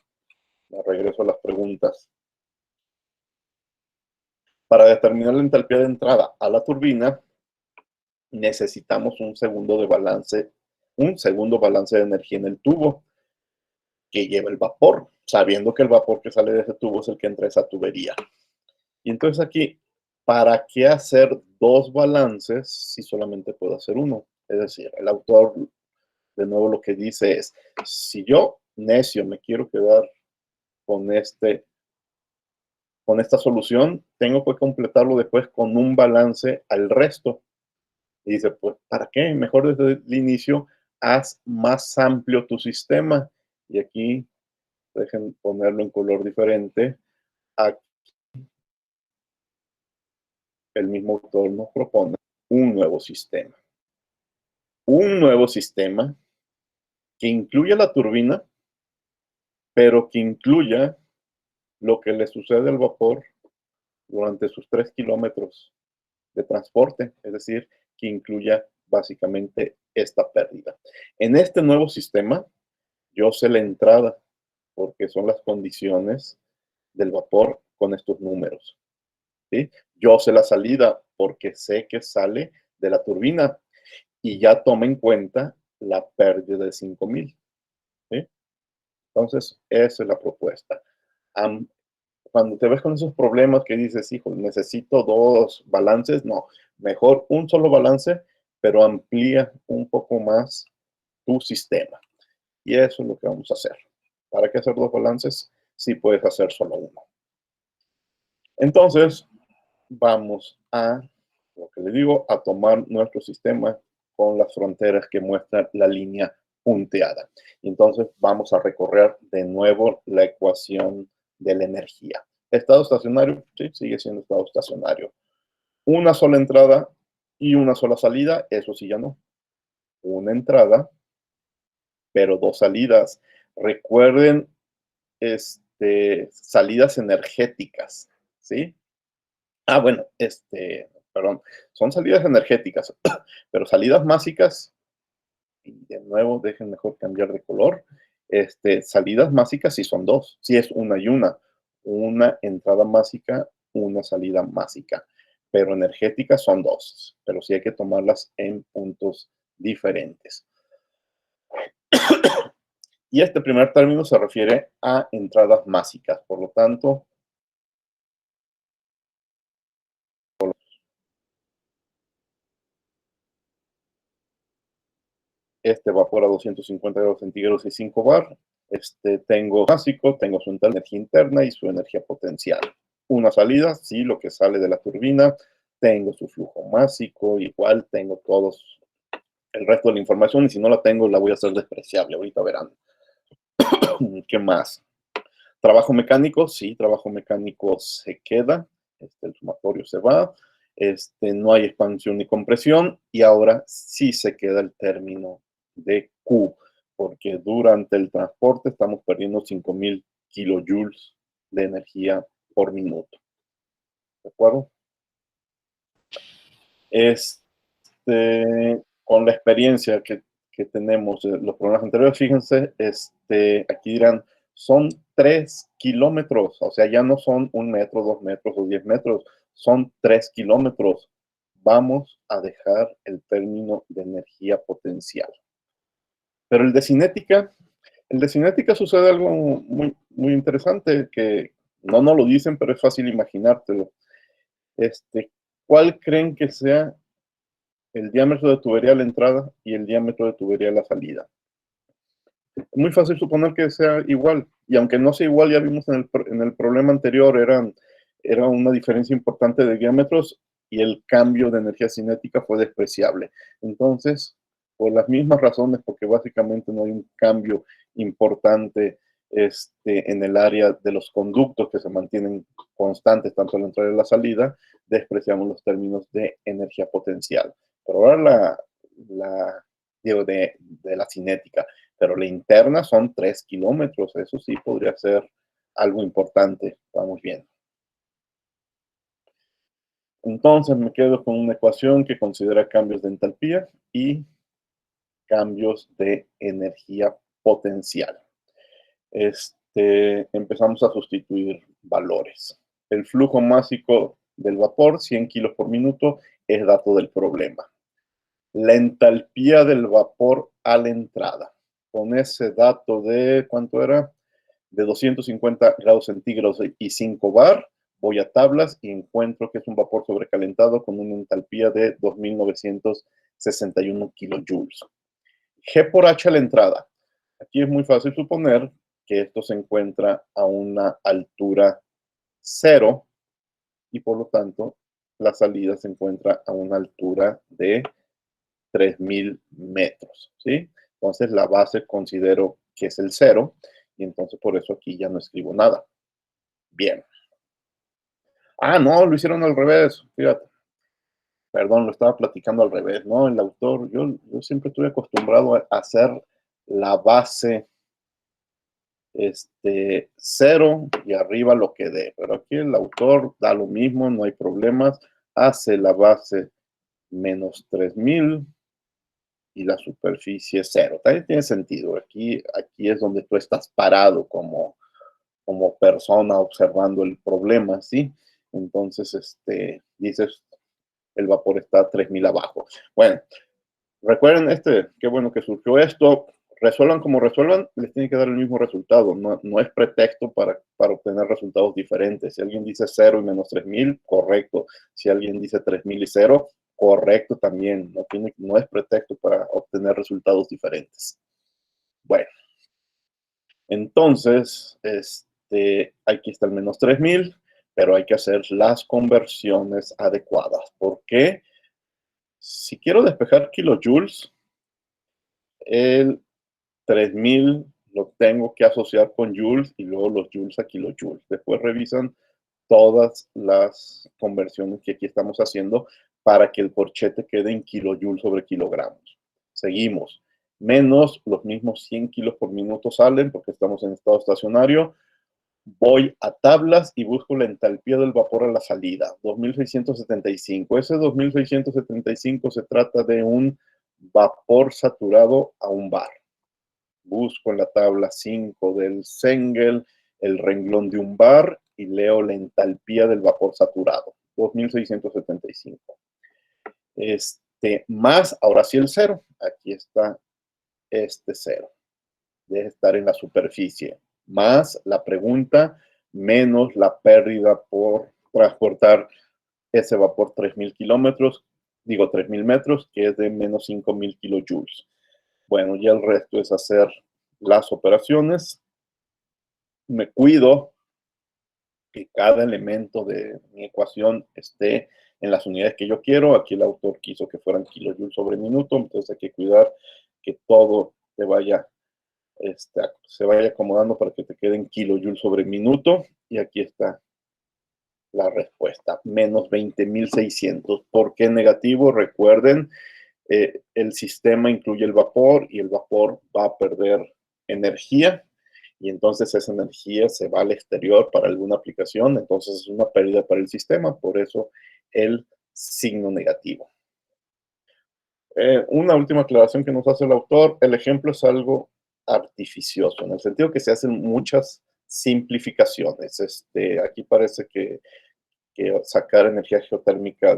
Me regreso a las preguntas. Para determinar la entalpía de entrada a la turbina, necesitamos un segundo balance de energía en el tubo que lleva el vapor, sabiendo que el vapor que sale de ese tubo es el que entra a esa tubería. Y entonces aquí ¿para qué hacer dos balances si solamente puedo hacer uno? Es decir, el autor, de nuevo, lo que dice es, si yo, necio, me quiero quedar con esta solución, tengo que completarlo después con un balance al resto. Y dice, pues, ¿para qué? Mejor desde el inicio, haz más amplio tu sistema. Y aquí, dejen ponerlo en color diferente. Aquí, el mismo autor nos propone un nuevo sistema. Un nuevo sistema que incluya la turbina, pero que incluya lo que le sucede al vapor durante sus 3 kilómetros de transporte, es decir, que incluya básicamente esta pérdida. En este nuevo sistema, yo sé la entrada, porque son las condiciones del vapor con estos números, ¿sí? Yo sé la salida, porque sé que sale de la turbina, y ya toma en cuenta la pérdida de 5,000, ¿sí? Entonces, esa es la propuesta. Cuando te ves con esos problemas que dices, hijo, necesito dos balances, no, mejor un solo balance, pero amplía un poco más tu sistema. Y eso es lo que vamos a hacer. ¿Para qué hacer dos balances si puedes hacer solo uno? Entonces, vamos a, lo que le digo, a tomar nuestro sistema con las fronteras que muestra la línea punteada. Y entonces vamos a recorrer de nuevo la ecuación de la energía. Estado estacionario, sí, sigue siendo estado estacionario. Una sola entrada y una sola salida, eso sí ya no. Una entrada, pero dos salidas. Recuerden, salidas energéticas, ¿sí? Bueno, perdón, son salidas energéticas, pero salidas másicas, y de nuevo, dejen mejor cambiar de color. Salidas másicas sí son dos, sí es una y una entrada másica, una salida másica, pero energéticas son dos, pero sí hay que tomarlas en puntos diferentes. Y este primer término se refiere a entradas másicas, por lo tanto, vapor a 250 grados centígrados y 5 bar. Tengo básico, tengo su energía interna y su energía potencial. Una salida, sí, lo que sale de la turbina. Tengo su flujo másico, igual tengo todos el resto de la información, y si no la tengo, la voy a hacer despreciable. Ahorita verán. ¿Qué más? Trabajo mecánico, sí, trabajo mecánico se queda. El sumatorio se va. No hay expansión ni compresión, y ahora sí se queda el término de Q, porque durante el transporte estamos perdiendo 5,000 kilojoules de energía por minuto. ¿De acuerdo? Con la experiencia que tenemos de los problemas anteriores, fíjense, aquí dirán, son 3 kilómetros, o sea, ya no son 1 metro, 2 metros o 10 metros, son 3 kilómetros. Vamos a dejar el término de energía potencial. Pero el de cinética sucede algo muy, muy interesante, que no nos lo dicen, pero es fácil imaginártelo. ¿Cuál creen que sea el diámetro de tubería a la entrada y el diámetro de tubería a la salida? Es muy fácil suponer que sea igual, y aunque no sea igual, ya vimos en el problema anterior, era una diferencia importante de diámetros, y el cambio de energía cinética fue despreciable. Entonces, por las mismas razones, porque básicamente no hay un cambio importante en el área de los conductos, que se mantienen constantes tanto en la entrada y la salida, despreciamos los términos de energía potencial. Pero ahora digo, de la cinética, pero la interna son 3 kilómetros, eso sí podría ser algo importante, vamos viendo. Entonces me quedo con una ecuación que considera cambios de entalpía y cambios de energía potencial. Empezamos a sustituir valores. El flujo másico del vapor, 100 kilos por minuto, es dato del problema. La entalpía del vapor a la entrada, con ese dato de, ¿cuánto era? De 250 grados centígrados y 5 bar, voy a tablas y encuentro que es un vapor sobrecalentado con una entalpía de 2.961 kilojoules. G por H a la entrada. Aquí es muy fácil suponer que esto se encuentra a una altura 0 y por lo tanto la salida se encuentra a una altura de 3.000 metros, ¿sí? Entonces la base considero que es el 0 y entonces por eso aquí ya no escribo nada. Bien. Ah, no, lo hicieron al revés, fíjate. Perdón, lo estaba platicando al revés, ¿no? El autor, yo siempre estuve acostumbrado a hacer la base 0 y arriba lo que dé, pero aquí el autor da lo mismo, no hay problemas, hace la base menos 3.000 y la superficie 0. También tiene sentido, aquí es donde tú estás parado como persona observando el problema, ¿sí? Entonces, dices, el vapor está a 3.000 abajo. Bueno, recuerden, qué bueno que surgió esto. Resuelvan como resuelvan, les tiene que dar el mismo resultado. No es pretexto para obtener resultados diferentes. Si alguien dice 0 y menos 3.000, correcto. Si alguien dice 3.000 y 0, correcto también. No es pretexto para obtener resultados diferentes. Bueno, entonces, aquí está el menos 3.000, pero hay que hacer las conversiones adecuadas. ¿Por qué? Si quiero despejar kilojoules, el 3.000 lo tengo que asociar con joules y luego los joules a kilojoules. Después revisan todas las conversiones que aquí estamos haciendo para que el corchete quede en kilojoules sobre kilogramos. Seguimos. Menos los mismos 100 kilos por minuto salen porque estamos en estado estacionario. Voy a tablas y busco la entalpía del vapor a la salida, 2.675. Ese 2.675 se trata de un vapor saturado a un bar. Busco en la tabla 5 del Cengel el renglón de un bar y leo la entalpía del vapor saturado, 2.675. Más, ahora sí el 0. Aquí está 0. Debe estar en la superficie. Más la pregunta, menos la pérdida por transportar ese vapor 3.000 kilómetros, 3.000 metros, que es de menos 5.000 kilojoules. Bueno, ya el resto es hacer las operaciones. Me cuido que cada elemento de mi ecuación esté en las unidades que yo quiero. Aquí el autor quiso que fueran kilojoules sobre minuto, entonces hay que cuidar que todo se vaya acomodando para que te queden kilojoules sobre minuto. Y aquí está la respuesta, menos 20.600. ¿Por qué negativo? Recuerden, el sistema incluye el vapor y el vapor va a perder energía y entonces esa energía se va al exterior para alguna aplicación, entonces es una pérdida para el sistema, por eso el signo negativo. Una última aclaración que nos hace el autor, el ejemplo es algo artificioso, en el sentido que se hacen muchas simplificaciones. Aquí parece que sacar energía geotérmica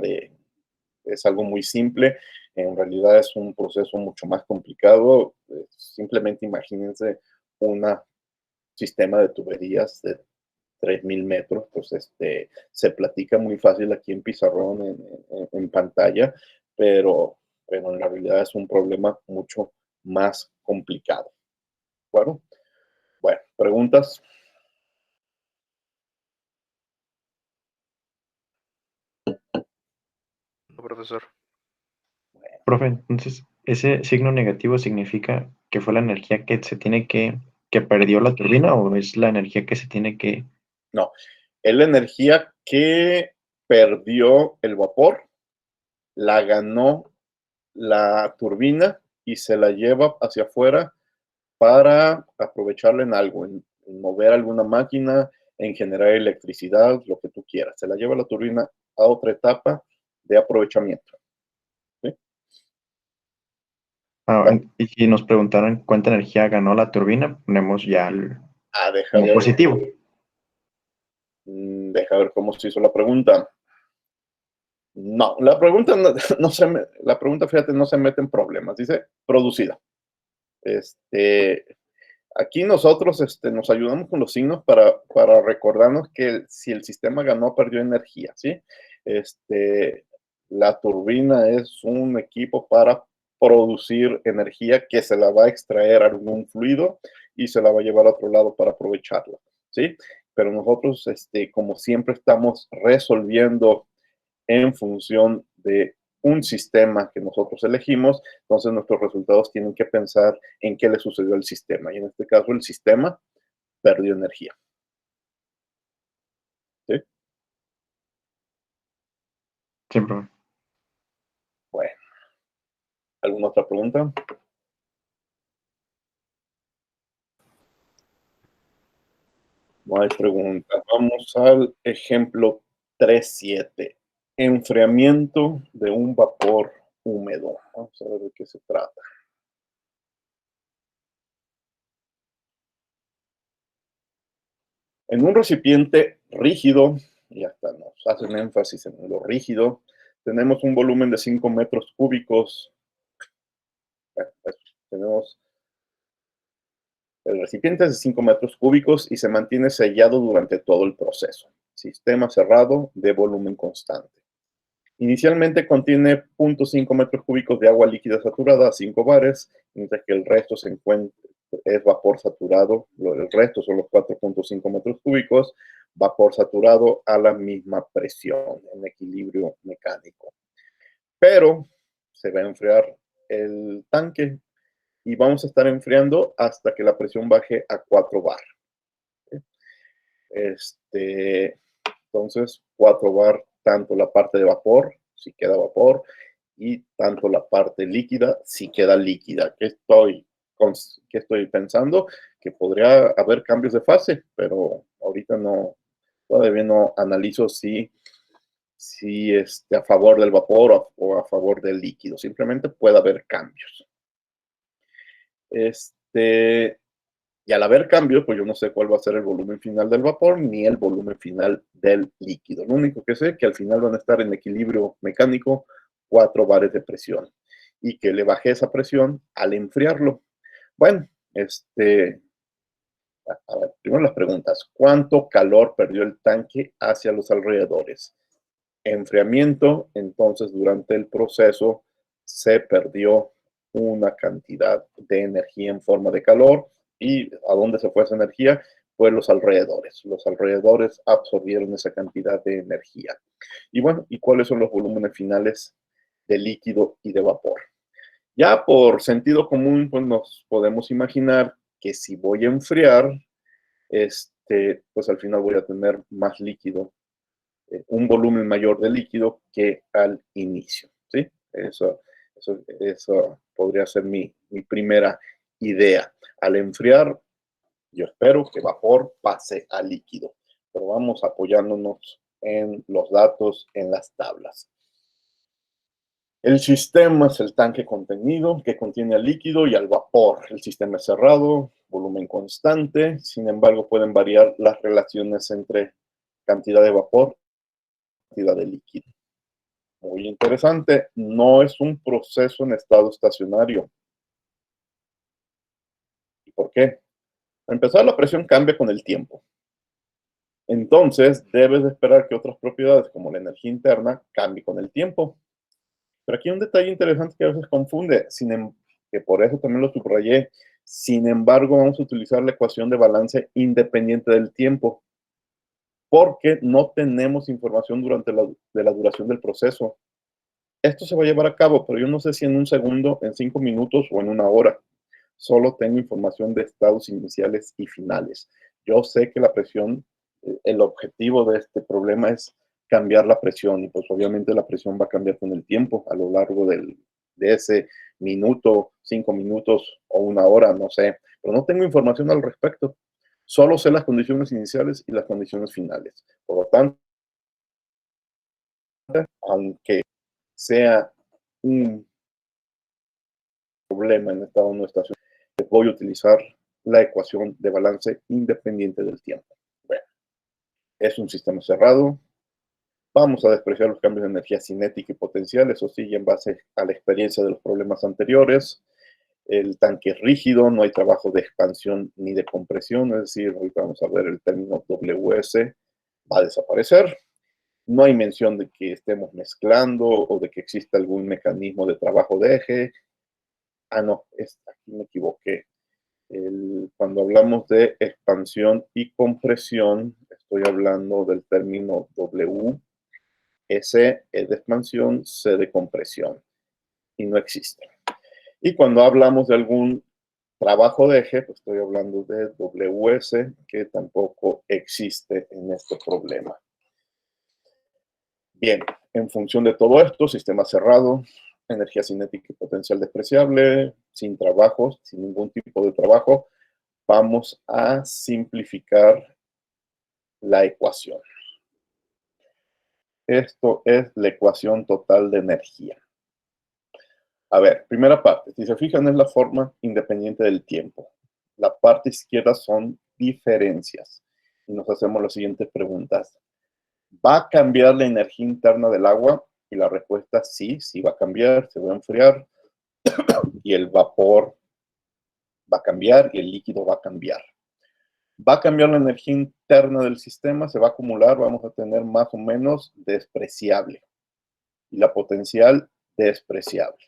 es algo muy simple, en realidad es un proceso mucho más complicado. Simplemente imagínense un sistema de tuberías de 3.000 metros, pues se platica muy fácil aquí en pizarrón, en pantalla, pero en la realidad es un problema mucho más complicado. Bueno, preguntas. No, profesor. Profe, entonces, ¿ese signo negativo significa que fue la energía que se tiene que perdió la turbina o es la energía que se tiene que... No, es la energía que perdió el vapor, la ganó la turbina y se la lleva hacia afuera para aprovecharla en algo, en mover alguna máquina, en generar electricidad, lo que tú quieras. Se la lleva la turbina a otra etapa de aprovechamiento. ¿Sí? Y si nos preguntaran cuánta energía ganó la turbina, ponemos ya como positivo. Deja ver cómo se hizo la pregunta. No, la pregunta la pregunta, fíjate, no se mete en problemas. Dice producida. Aquí nosotros nos ayudamos con los signos para recordarnos que si el sistema ganó, perdió energía, ¿sí? La turbina es un equipo para producir energía que se la va a extraer a algún fluido y se la va a llevar a otro lado para aprovecharla, ¿sí? Pero nosotros, como siempre estamos resolviendo en función de un sistema que nosotros elegimos, entonces nuestros resultados tienen que pensar en qué le sucedió al sistema. Y en este caso, el sistema perdió energía. ¿Sí? Siempre. Bueno. ¿Alguna otra pregunta? No hay pregunta. Vamos al ejemplo 3.7. Enfriamiento de un vapor húmedo. Vamos a ver de qué se trata. En un recipiente rígido, y hasta nos hacen énfasis en lo rígido, tenemos un volumen de 5 metros cúbicos. Tenemos el recipiente es de 5 metros cúbicos y se mantiene sellado durante todo el proceso. Sistema cerrado de volumen constante. Inicialmente contiene 0.5 metros cúbicos de agua líquida saturada a 5 bares, mientras que el resto es vapor saturado. El resto son los 4.5 metros cúbicos, vapor saturado a la misma presión, en equilibrio mecánico. Pero se va a enfriar el tanque y vamos a estar enfriando hasta que la presión baje a 4 bar. Entonces, 4 bar, tanto la parte de vapor, si queda vapor, y tanto la parte líquida, si queda líquida. ¿Qué estoy pensando? Que podría haber cambios de fase, pero ahorita no, todavía no analizo si a favor del vapor o a favor del líquido. Simplemente puede haber cambios. Y al haber cambios, pues yo no sé cuál va a ser el volumen final del vapor ni el volumen final del líquido. Lo único que sé es que al final van a estar en equilibrio mecánico 4 bares de presión y que le bajé esa presión al enfriarlo. Bueno, a ver, primero las preguntas. ¿Cuánto calor perdió el tanque hacia los alrededores? Enfriamiento, entonces durante el proceso se perdió una cantidad de energía en forma de calor. ¿Y a dónde se fue esa energía? Pues los alrededores. Los alrededores absorbieron esa cantidad de energía. Y bueno, ¿y cuáles son los volúmenes finales de líquido y de vapor? Ya por sentido común, pues nos podemos imaginar que si voy a enfriar, pues al final voy a tener más líquido, un volumen mayor de líquido que al inicio, ¿sí? Eso podría ser mi primera idea. Al enfriar, yo espero que vapor pase a líquido, pero vamos apoyándonos en los datos, en las tablas. El sistema es el tanque contenido que contiene al líquido y al vapor. El sistema es cerrado, volumen constante, sin embargo pueden variar las relaciones entre cantidad de vapor y cantidad de líquido. Muy interesante, no es un proceso en estado estacionario. ¿Y por qué? Para empezar, la presión cambia con el tiempo. Entonces, debes de esperar que otras propiedades, como la energía interna, cambie con el tiempo. Pero aquí hay un detalle interesante que a veces confunde, que por eso también lo subrayé. Sin embargo, vamos a utilizar la ecuación de balance independiente del tiempo, porque no tenemos información de la duración del proceso. Esto se va a llevar a cabo, pero yo no sé si en un segundo, en 5 minutos o en una hora. Solo tengo información de estados iniciales y finales. Yo sé que la presión, el objetivo de este problema es cambiar la presión y pues obviamente la presión va a cambiar con el tiempo a lo largo de ese minuto, 5 minutos o una hora, no sé. Pero no tengo información al respecto. Solo sé las condiciones iniciales y las condiciones finales. Por lo tanto, aunque sea un problema en estado no estacionario, voy a utilizar la ecuación de balance independiente del tiempo. Bueno, es un sistema cerrado. Vamos a despreciar los cambios de energía cinética y potencial, eso sí, en base a la experiencia de los problemas anteriores. El tanque es rígido, no hay trabajo de expansión ni de compresión, es decir, ahorita vamos a ver el término WS va a desaparecer. No hay mención de que estemos mezclando o de que exista algún mecanismo de trabajo de eje. Ah, no, aquí me equivoqué. Cuando hablamos de expansión y compresión, estoy hablando del término W. S es de expansión, C de compresión. Y no existe. Y cuando hablamos de algún trabajo de eje, pues estoy hablando de WS, que tampoco existe en este problema. Bien, en función de todo esto, sistema cerrado, energía cinética y potencial despreciable, sin trabajos, sin ningún tipo de trabajo, vamos a simplificar la ecuación. Esto es la ecuación total de energía. A ver, primera parte, si se fijan es la forma independiente del tiempo. La parte izquierda son diferencias. Y nos hacemos las siguientes preguntas. ¿Va a cambiar la energía interna del agua? Y la respuesta sí, sí va a cambiar, se va a enfriar y el vapor va a cambiar y el líquido va a cambiar. Va a cambiar la energía interna del sistema, se va a acumular, vamos a tener más o menos despreciable. Y la potencial despreciable.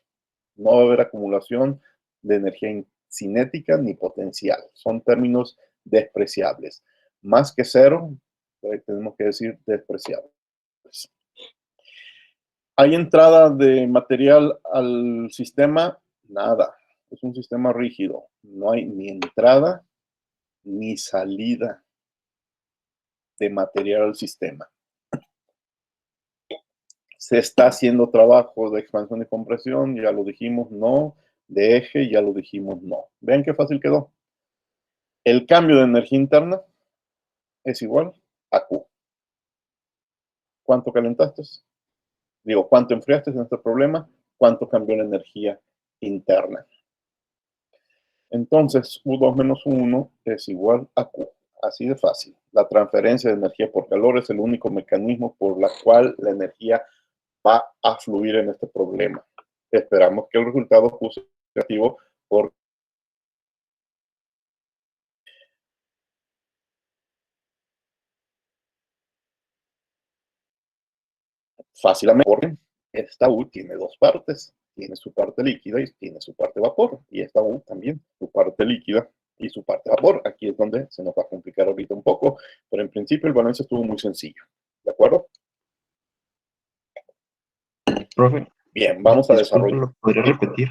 No va a haber acumulación de energía cinética ni potencial. Son términos despreciables. Más que cero, tenemos que decir despreciables. ¿Hay entrada de material al sistema? Nada. Es un sistema rígido. No hay ni entrada ni salida de material al sistema. Se está haciendo trabajo de expansión y compresión, ya lo dijimos, no. De eje, ya lo dijimos, no. Vean qué fácil quedó. El cambio de energía interna es igual a Q. ¿Cuánto calentaste? Digo, ¿cuánto enfriaste en este problema? ¿Cuánto cambió la energía interna? Entonces, U2 menos U1 es igual a Q. Así de fácil. La transferencia de energía por calor es el único mecanismo por la cual la energía va a fluir en este problema. Esperamos que el resultado sea negativo por fácilmente porque esta U tiene dos partes. Tiene su parte líquida y tiene su parte vapor. Y esta U también, su parte líquida y su parte vapor. Aquí es donde se nos va a complicar ahorita un poco, pero en principio el balance estuvo muy sencillo. ¿De acuerdo? Profe, Bien, vamos a disculpe, desarrollar. ¿lo podría repetir?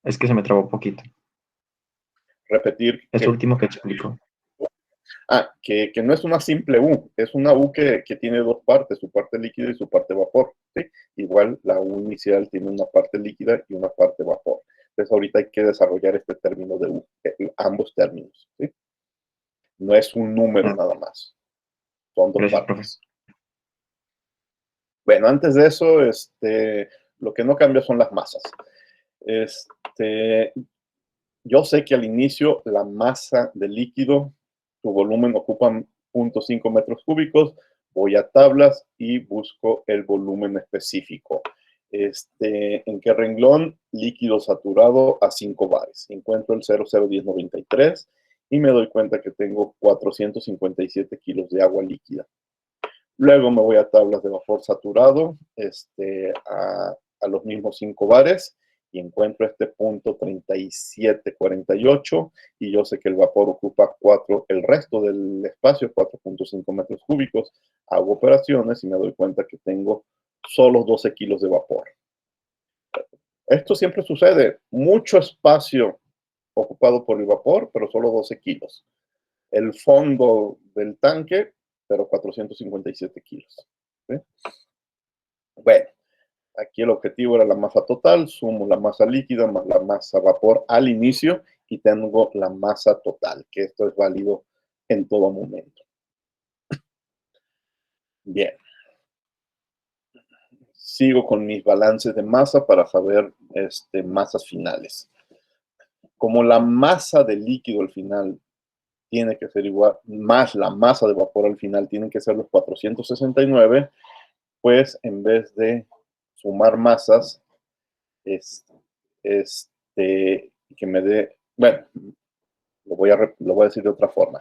Es que se me trabó un poquito. Repetir. Eso último que explicó. Que no es una simple U, es una U que tiene dos partes, su parte líquida y su parte vapor. ¿Sí? Igual la U inicial tiene una parte líquida y una parte vapor. Entonces ahorita hay que desarrollar este término de U, ambos términos. ¿Sí? No es un número nada más, son dos Gracias, partes. Bueno, antes de eso, lo que no cambia son las masas. Yo sé que al inicio la masa del líquido, su volumen ocupa 0.5 metros cúbicos, voy a tablas y busco el volumen específico. ¿En qué renglón? Líquido saturado a 5 bares. Encuentro el 001093 y me doy cuenta que tengo 457 kilos de agua líquida. Luego me voy a tablas de vapor saturado a los mismos 5 bares y encuentro este punto 3748 y yo sé que el vapor ocupa el resto del espacio, 4.5 metros cúbicos. Hago operaciones y me doy cuenta que tengo solo 12 kilos de vapor. Esto siempre sucede, mucho espacio ocupado por el vapor, pero solo 12 kilos. El fondo del tanque, pero 457 kilos. ¿Sí? Bueno, aquí el objetivo era la masa total, sumo la masa líquida más la masa vapor al inicio y tengo la masa total, que esto es válido en todo momento. Bien. Sigo con mis balances de masa para saber masas finales. Como la masa del líquido al final tiene que ser igual, más la masa de vapor al final tienen que ser los 469, pues en vez de sumar masas, y que me dé, bueno, lo voy a decir de otra forma.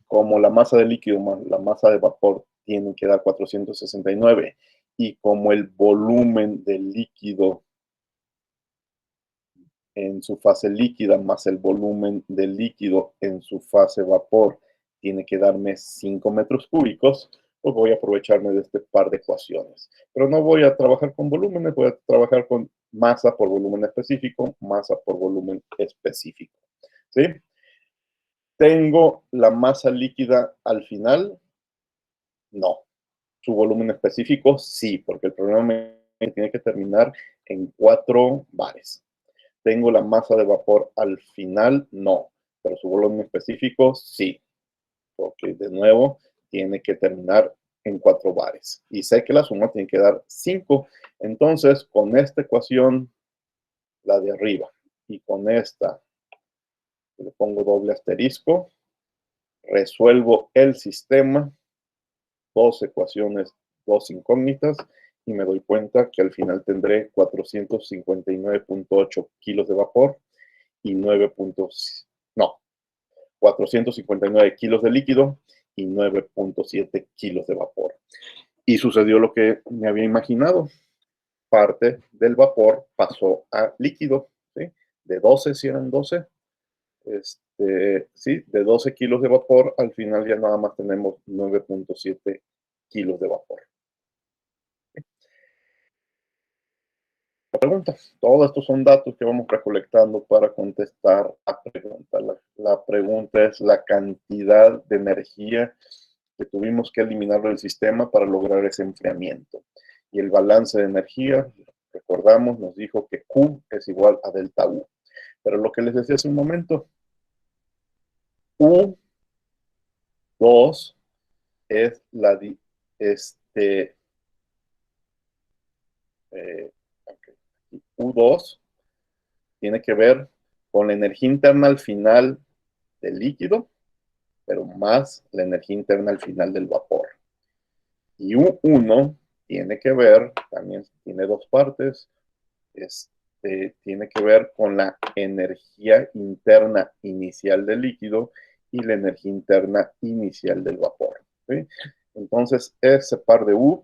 Como la masa de líquido más la masa de vapor tienen que dar 469 y como el volumen del líquido en su fase líquida más el volumen del líquido en su fase vapor tiene que darme 5 metros cúbicos, pues voy a aprovecharme de este par de ecuaciones. Pero no voy a trabajar con volúmenes, voy a trabajar con masa por volumen específico, masa por volumen específico. ¿Sí? ¿Tengo la masa líquida al final? No. ¿Su volumen específico? Sí, porque el programa tiene que terminar en 4 bares. ¿Tengo la masa de vapor al final? No. Pero su volumen específico, sí. Porque de nuevo, tiene que terminar en 4 bares. Y sé que la suma tiene que dar 5. Entonces, con esta ecuación, la de arriba, y con esta, le pongo doble asterisco, resuelvo el sistema, 2 ecuaciones, 2 incógnitas, y me doy cuenta que al final tendré 459.8 kilos de vapor y 459 kilos de líquido y 9.7 kilos de vapor. Y sucedió lo que me había imaginado. Parte del vapor pasó a líquido, ¿sí? De 12, si eran 12, sí, de 12 kilos de vapor, al final ya nada más tenemos 9.7 kilos de vapor. La pregunta, todos estos son datos que vamos recolectando para contestar la pregunta. La pregunta es la cantidad de energía que tuvimos que eliminar del sistema para lograr ese enfriamiento. Y el balance de energía, recordamos, nos dijo que Q es igual a delta U. Pero lo que les decía hace un momento, U2 es la U2 tiene que ver con la energía interna al final del líquido, pero más la energía interna al final del vapor. Y U1 tiene que ver, también tiene 2 partes, tiene que ver con la energía interna inicial del líquido y la energía interna inicial del vapor. ¿Sí? Entonces, ese par de U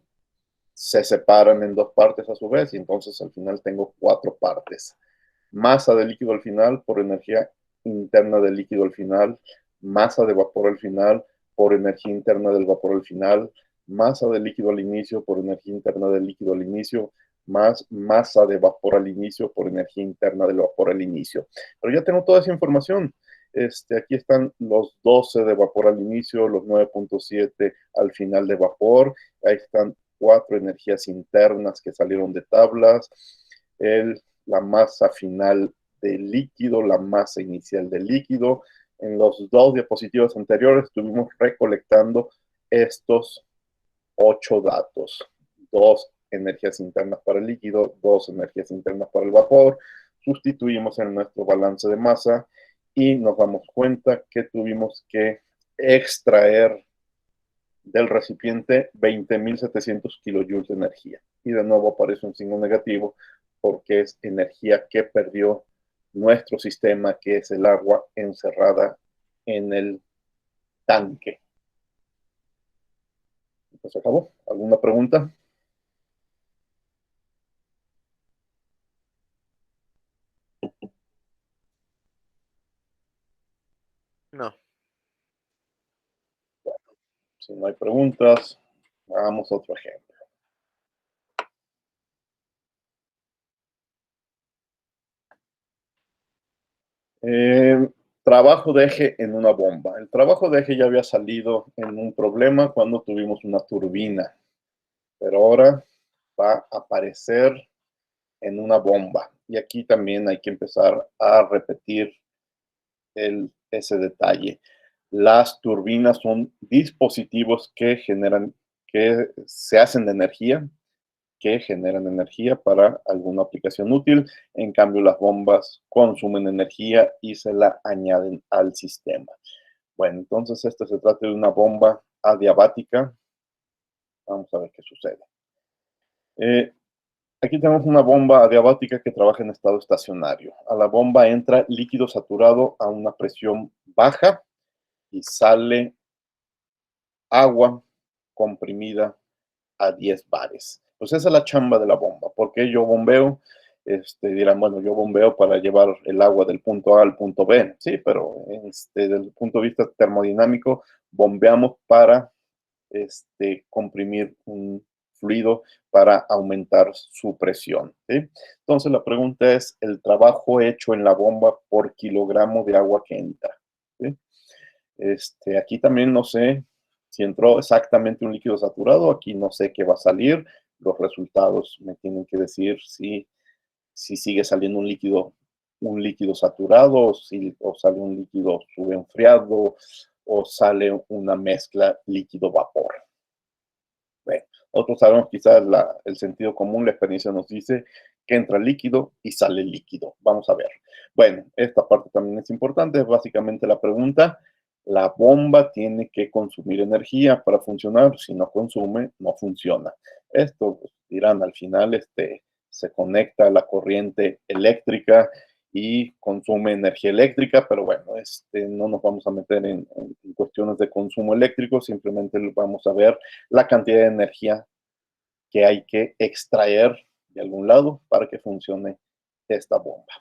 se separan en 2 partes a su vez y entonces al final tengo 4 partes. Masa de líquido al final por energía interna del líquido al final, masa de vapor al final por energía interna del vapor al final, masa de líquido al inicio por energía interna del líquido al inicio, más masa de vapor al inicio por energía interna del vapor al inicio. Pero ya tengo toda esa información. Aquí están los 12 de vapor al inicio, los 9.7 al final de vapor. Ahí están 4 energías internas que salieron de tablas. La masa final del líquido, la masa inicial del líquido. En los 2 diapositivas anteriores estuvimos recolectando estos 8 datos. 2 energías internas para el líquido, 2 energías internas para el vapor. Sustituimos en nuestro balance de masa y nos damos cuenta que tuvimos que extraer del recipiente 20.700 kilojoules de energía. Y de nuevo aparece un signo negativo porque es energía que perdió nuestro sistema, que es el agua encerrada en el tanque. Pues acabó. ¿Alguna pregunta? No. Si no hay preguntas, hagamos otro ejemplo. Trabajo de eje en una bomba. El trabajo de eje ya había salido en un problema cuando tuvimos una turbina, pero ahora va a aparecer en una bomba. Y aquí también hay que empezar a repetir ese detalle. Las turbinas son dispositivos que se hacen de energía, que generan energía para alguna aplicación útil. En cambio, las bombas consumen energía y se la añaden al sistema. Bueno, entonces se trata de una bomba adiabática. Vamos a ver qué sucede. Aquí tenemos una bomba adiabática que trabaja en estado estacionario. A la bomba entra líquido saturado a una presión baja y sale agua comprimida a 10 bares. Pues esa es la chamba de la bomba. ¿Por qué yo bombeo? Dirán, bueno, yo bombeo para llevar el agua del punto A al punto B. Sí, pero desde el punto de vista termodinámico, bombeamos para comprimir un fluido para aumentar su presión. ¿Sí? Entonces la pregunta es el trabajo hecho en la bomba por kilogramo de agua que entra. ¿Sí? Aquí también no sé si entró exactamente un líquido saturado, aquí no sé qué va a salir, los resultados me tienen que decir si sigue saliendo un líquido saturado, o sale un líquido subenfriado, o sale una mezcla líquido-vapor. Bueno, nosotros sabemos quizás el sentido común, la experiencia nos dice que entra líquido y sale líquido. Vamos a ver. Bueno, esta parte también es importante, es básicamente la pregunta. La bomba tiene que consumir energía para funcionar. Si no consume, no funciona. Esto, pues, dirán, al final se conecta a la corriente eléctrica y consume energía eléctrica, pero bueno, no nos vamos a meter en cuestiones de consumo eléctrico, simplemente vamos a ver la cantidad de energía que hay que extraer de algún lado para que funcione esta bomba.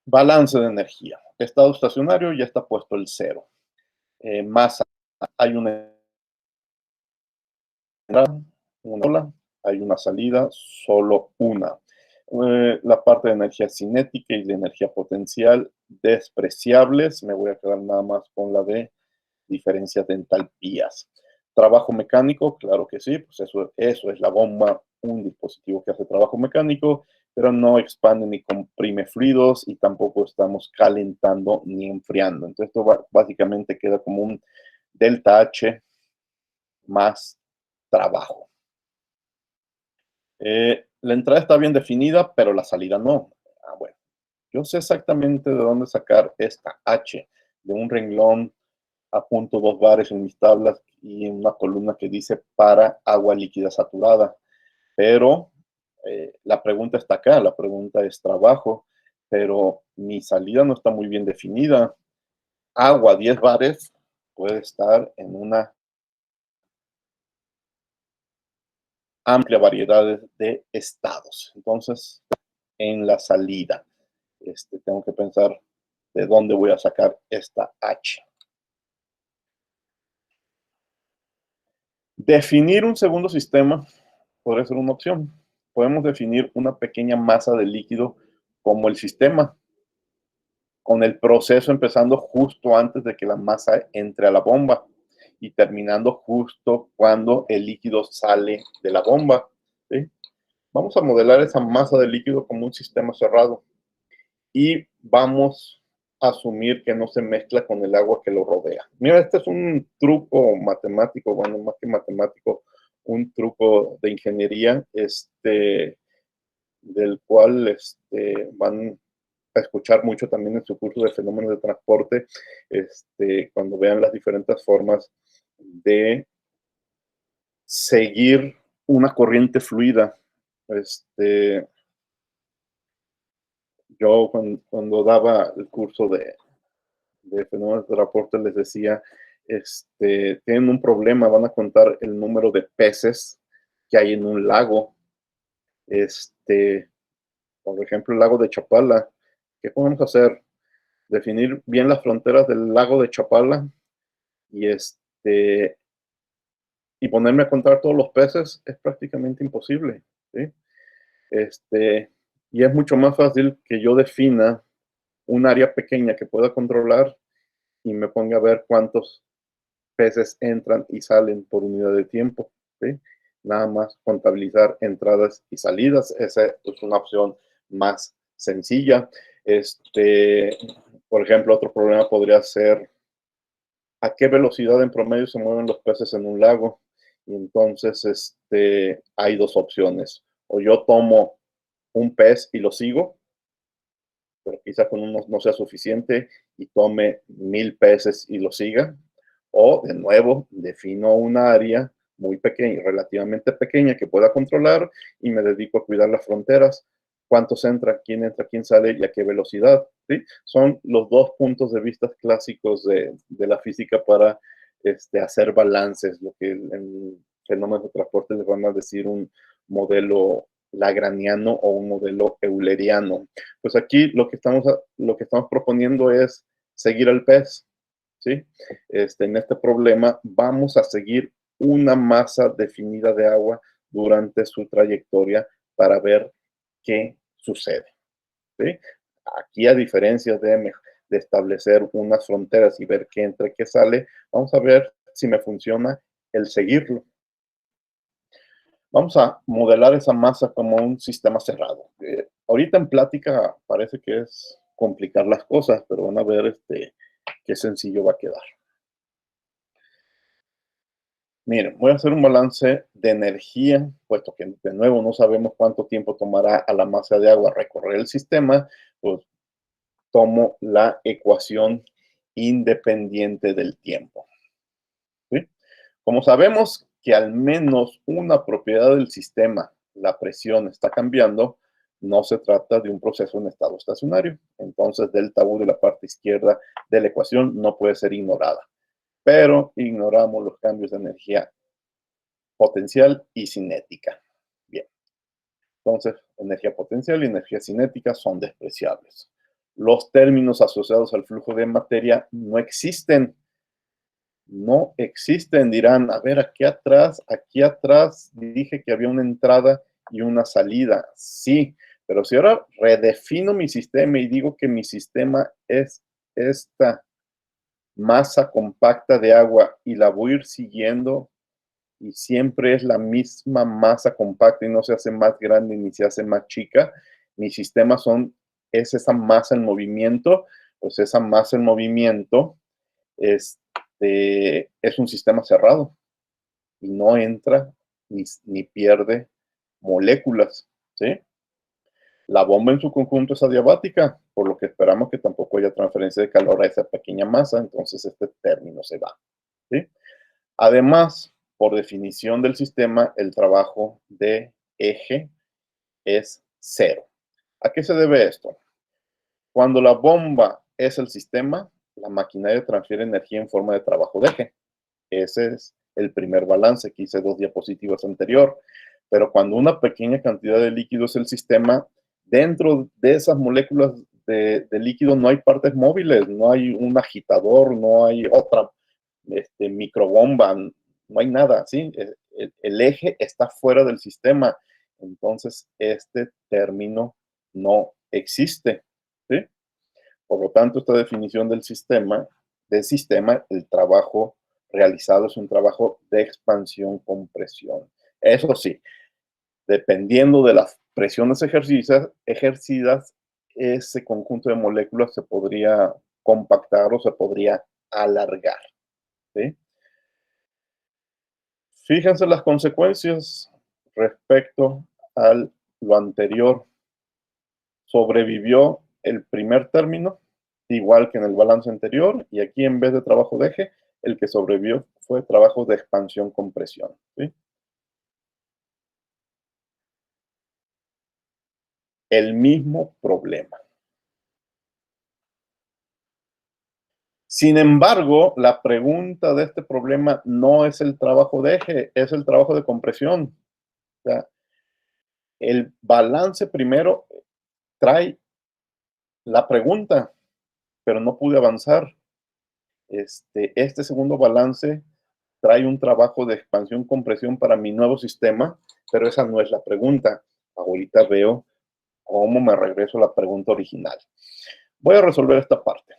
Balance de energía. Estado estacionario, ya está puesto el 0. Masa, hay una sola, hay una salida, solo una. La parte de energía cinética y de energía potencial despreciables. Me voy a quedar nada más con la de diferencias de entalpías. Trabajo mecánico, claro que sí, pues eso es la bomba, un dispositivo que hace trabajo mecánico, pero no expande ni comprime fluidos y tampoco estamos calentando ni enfriando. Entonces esto básicamente queda como un delta H más trabajo. La entrada está bien definida, pero la salida no. Bueno, yo sé exactamente de dónde sacar esta H, de un renglón a 0.2 bares en mis tablas y en una columna que dice para agua líquida saturada. Pero la pregunta está acá, la pregunta es trabajo, pero mi salida no está muy bien definida. Agua 10 bares puede estar en una amplia variedad de estados. Entonces, en la salida, tengo que pensar de dónde voy a sacar esta H. Definir un segundo sistema podría ser una opción. Podemos definir una pequeña masa de líquido como el sistema, con el proceso empezando justo antes de que la masa entre a la bomba y terminando justo cuando el líquido sale de la bomba. ¿Sí? Vamos a modelar esa masa de líquido como un sistema cerrado y vamos a asumir que no se mezcla con el agua que lo rodea. Mira, este es un truco matemático, bueno, más que matemático, un truco de ingeniería, del cual van a escuchar mucho también en su curso de fenómenos de transporte, cuando vean las diferentes formas de seguir una corriente fluida. Yo cuando daba el curso de fenómenos de transporte les decía, tienen un problema, van a contar el número de peces que hay en un lago. Por ejemplo, el lago de Chapala. ¿Qué podemos hacer? Definir bien las fronteras del lago de Chapala y y ponerme a contar todos los peces es prácticamente imposible, ¿sí? Y es mucho más fácil que yo defina un área pequeña que pueda controlar y me ponga a ver cuántos peces entran y salen por unidad de tiempo, ¿sí? Nada más contabilizar entradas y salidas. Esa es una opción más sencilla. Por ejemplo, otro problema podría ser a qué velocidad en promedio se mueven los peces en un lago. Y entonces hay dos opciones. O yo tomo un pez y lo sigo, pero quizá con uno no sea suficiente y tome 1000 peces y lo siga. O, de nuevo, defino un área muy pequeña, relativamente pequeña, que pueda controlar, y me dedico a cuidar las fronteras, cuántos entra, quién sale y a qué velocidad, ¿sí? Son los dos puntos de vista clásicos de la física para hacer balances, lo que en fenómenos de transporte les van a decir un modelo lagrangiano o un modelo euleriano. Pues aquí lo que estamos proponiendo es seguir al pez, ¿sí? En este problema vamos a seguir una masa definida de agua durante su trayectoria para ver qué sucede, ¿sí? Aquí, a diferencia de establecer unas fronteras y ver qué entra y qué sale, vamos a ver si me funciona el seguirlo. Vamos a modelar esa masa como un sistema cerrado. Ahorita en plática parece que es complicar las cosas, pero van a ver qué sencillo va a quedar. Miren, voy a hacer un balance de energía, puesto que de nuevo no sabemos cuánto tiempo tomará a la masa de agua recorrer el sistema, pues tomo la ecuación independiente del tiempo, ¿sí? Como sabemos que al menos una propiedad del sistema, la presión, está cambiando, no se trata de un proceso en estado estacionario. Entonces, delta U de la parte izquierda de la ecuación no puede ser ignorada. Pero ignoramos los cambios de energía potencial y cinética. Bien. Entonces, energía potencial y energía cinética son despreciables. Los términos asociados al flujo de materia no existen. No existen. Dirán, a ver, aquí atrás dije que había una entrada y una salida. Sí, pero si ahora redefino mi sistema y digo que mi sistema es esta masa compacta de agua y la voy a ir siguiendo y siempre es la misma masa compacta y no se hace más grande ni se hace más chica, mi sistema es esa masa en movimiento, pues esa masa en movimiento es un sistema cerrado y no entra ni pierde moléculas, ¿sí? La bomba en su conjunto es adiabática, por lo que esperamos que tampoco haya transferencia de calor a esa pequeña masa, entonces este término se va, ¿sí? Además, por definición del sistema, el trabajo de eje es cero. ¿A qué se debe esto? Cuando la bomba es el sistema, la maquinaria transfiere energía en forma de trabajo de eje. Ese es el primer balance que hice 2 diapositivas anterior. Pero cuando una pequeña cantidad de líquido es el sistema, dentro de esas moléculas de líquido no hay partes móviles, no hay un agitador, no hay otra microbomba, no hay nada, ¿sí? El eje está fuera del sistema, entonces este término no existe, ¿sí? Por lo tanto, esta definición del sistema, el trabajo realizado es un trabajo de expansión-compresión. Eso sí, dependiendo de las presiones ejercidas, ese conjunto de moléculas se podría compactar o se podría alargar, ¿sí? Fíjense las consecuencias respecto a lo anterior. Sobrevivió el primer término, igual que en el balance anterior, y aquí en vez de trabajo de eje, el que sobrevivió fue trabajo de expansión-compresión, ¿sí? El mismo problema. Sin embargo, la pregunta de este problema no es el trabajo de eje, es el trabajo de compresión. O sea, el balance primero trae la pregunta, pero no pude avanzar. Este segundo balance trae un trabajo de expansión-compresión para mi nuevo sistema, pero esa no es la pregunta. Ahorita veo cómo me regreso a la pregunta original. Voy a resolver esta parte.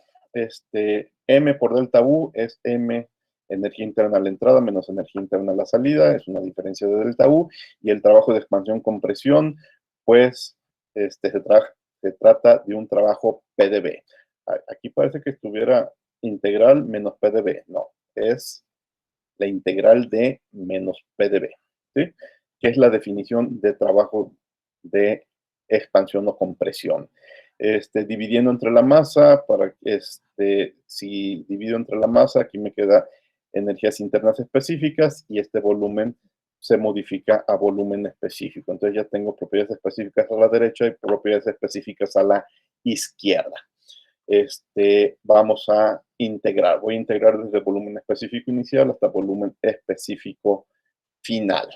M por delta U es M energía interna a la entrada menos energía interna a la salida, es una diferencia de delta U, y el trabajo de expansión-compresión, pues, se trata de un trabajo PdV. Aquí parece que estuviera integral menos PdV. No, es la integral de menos PdV, ¿sí? Que es la definición de trabajo de expansión o compresión. Dividiendo entre la masa, si divido entre la masa, aquí me queda energías internas específicas y este volumen se modifica a volumen específico. Entonces ya tengo propiedades específicas a la derecha y propiedades específicas a la izquierda. Vamos a integrar. Voy a integrar desde volumen específico inicial hasta volumen específico final.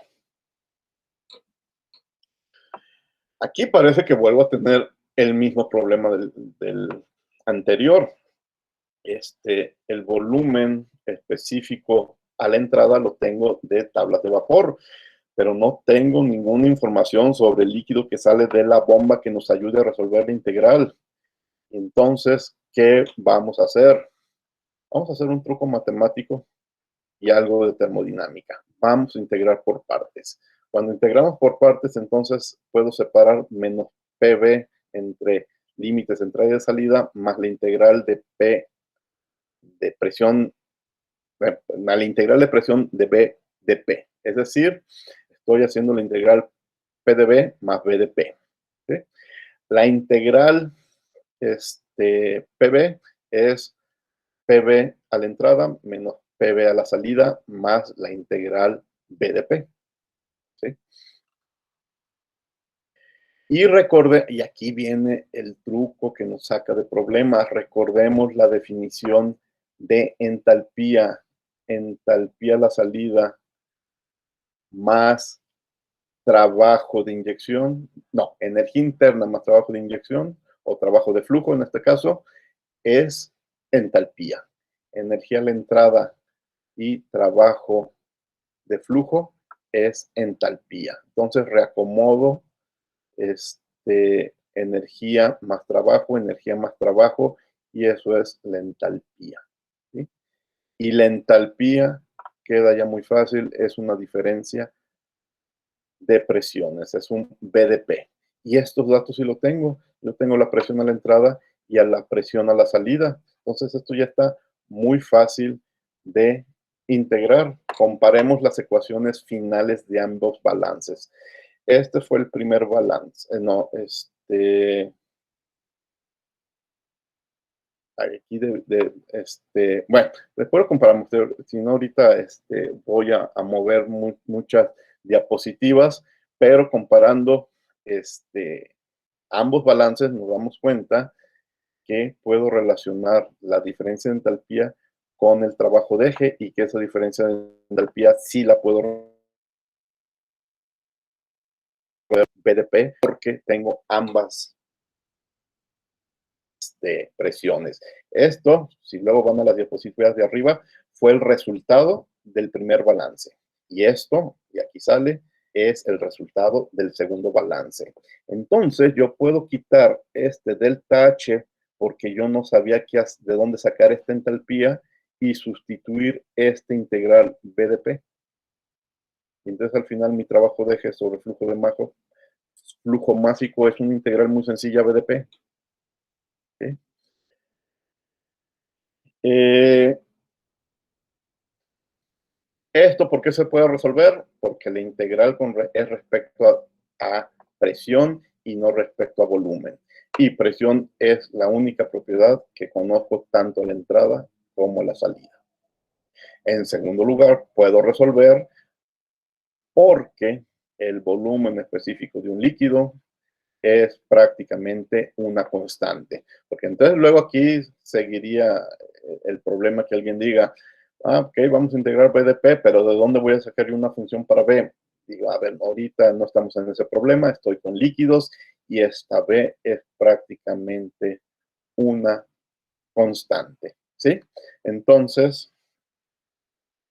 Aquí parece que vuelvo a tener el mismo problema del anterior. El volumen específico a la entrada lo tengo de tablas de vapor, pero no tengo ninguna información sobre el líquido que sale de la bomba que nos ayude a resolver la integral. Entonces, ¿qué vamos a hacer? Vamos a hacer un truco matemático y algo de termodinámica. Vamos a integrar por partes. Cuando integramos por partes, entonces puedo separar menos PB entre límites de entrada y de salida más la integral de P de presión, la integral de presión de B de P. Es decir, estoy haciendo la integral P de B más B de P. ¿Sí? La integral PB es PB a la entrada menos PB a la salida más la integral B de P. ¿Sí? Y recordé, y aquí viene el truco que nos saca de problemas, recordemos la definición de entalpía. Entalpía a la salida más trabajo de inyección, no, energía interna más trabajo de inyección, o trabajo de flujo en este caso, es entalpía. Energía a la entrada y trabajo de flujo es entalpía. Entonces reacomodo energía más trabajo, y eso es la entalpía. ¿Sí? Y la entalpía queda ya muy fácil, es una diferencia de presiones, es un BDP. Y estos datos sí los tengo. Yo tengo la presión a la entrada y a la presión a la salida. Entonces esto ya está muy fácil de integrar. Comparemos las ecuaciones finales de ambos balances. Este fue el primer balance. Aquí bueno, después lo comparamos. Si no, ahorita voy a mover muchas diapositivas, pero comparando ambos balances nos damos cuenta que puedo relacionar la diferencia de entalpía con el trabajo de eje y que esa diferencia de entalpía sí la puedo BDP porque tengo ambas presiones. Esto, si luego van a las diapositivas de arriba, fue el resultado del primer balance. Y esto, y aquí sale, es el resultado del segundo balance. Entonces, yo puedo quitar este delta H porque yo no sabía de dónde sacar esta entalpía y sustituir este integral BDP. Entonces, al final, mi trabajo de eje sobre flujo másico es una integral muy sencilla BDP. ¿Sí? ¿Esto por qué se puede resolver? Porque la integral es respecto a presión y no respecto a volumen. Y presión es la única propiedad que conozco tanto a la entrada como a la salida. En segundo lugar, puedo resolver porque el volumen específico de un líquido es prácticamente una constante. Porque entonces luego aquí seguiría el problema que alguien diga, ok, vamos a integrar BDP, pero ¿de dónde voy a sacar una función para B? Digo, a ver, ahorita no estamos en ese problema, estoy con líquidos y esta B es prácticamente una constante, ¿sí? Entonces,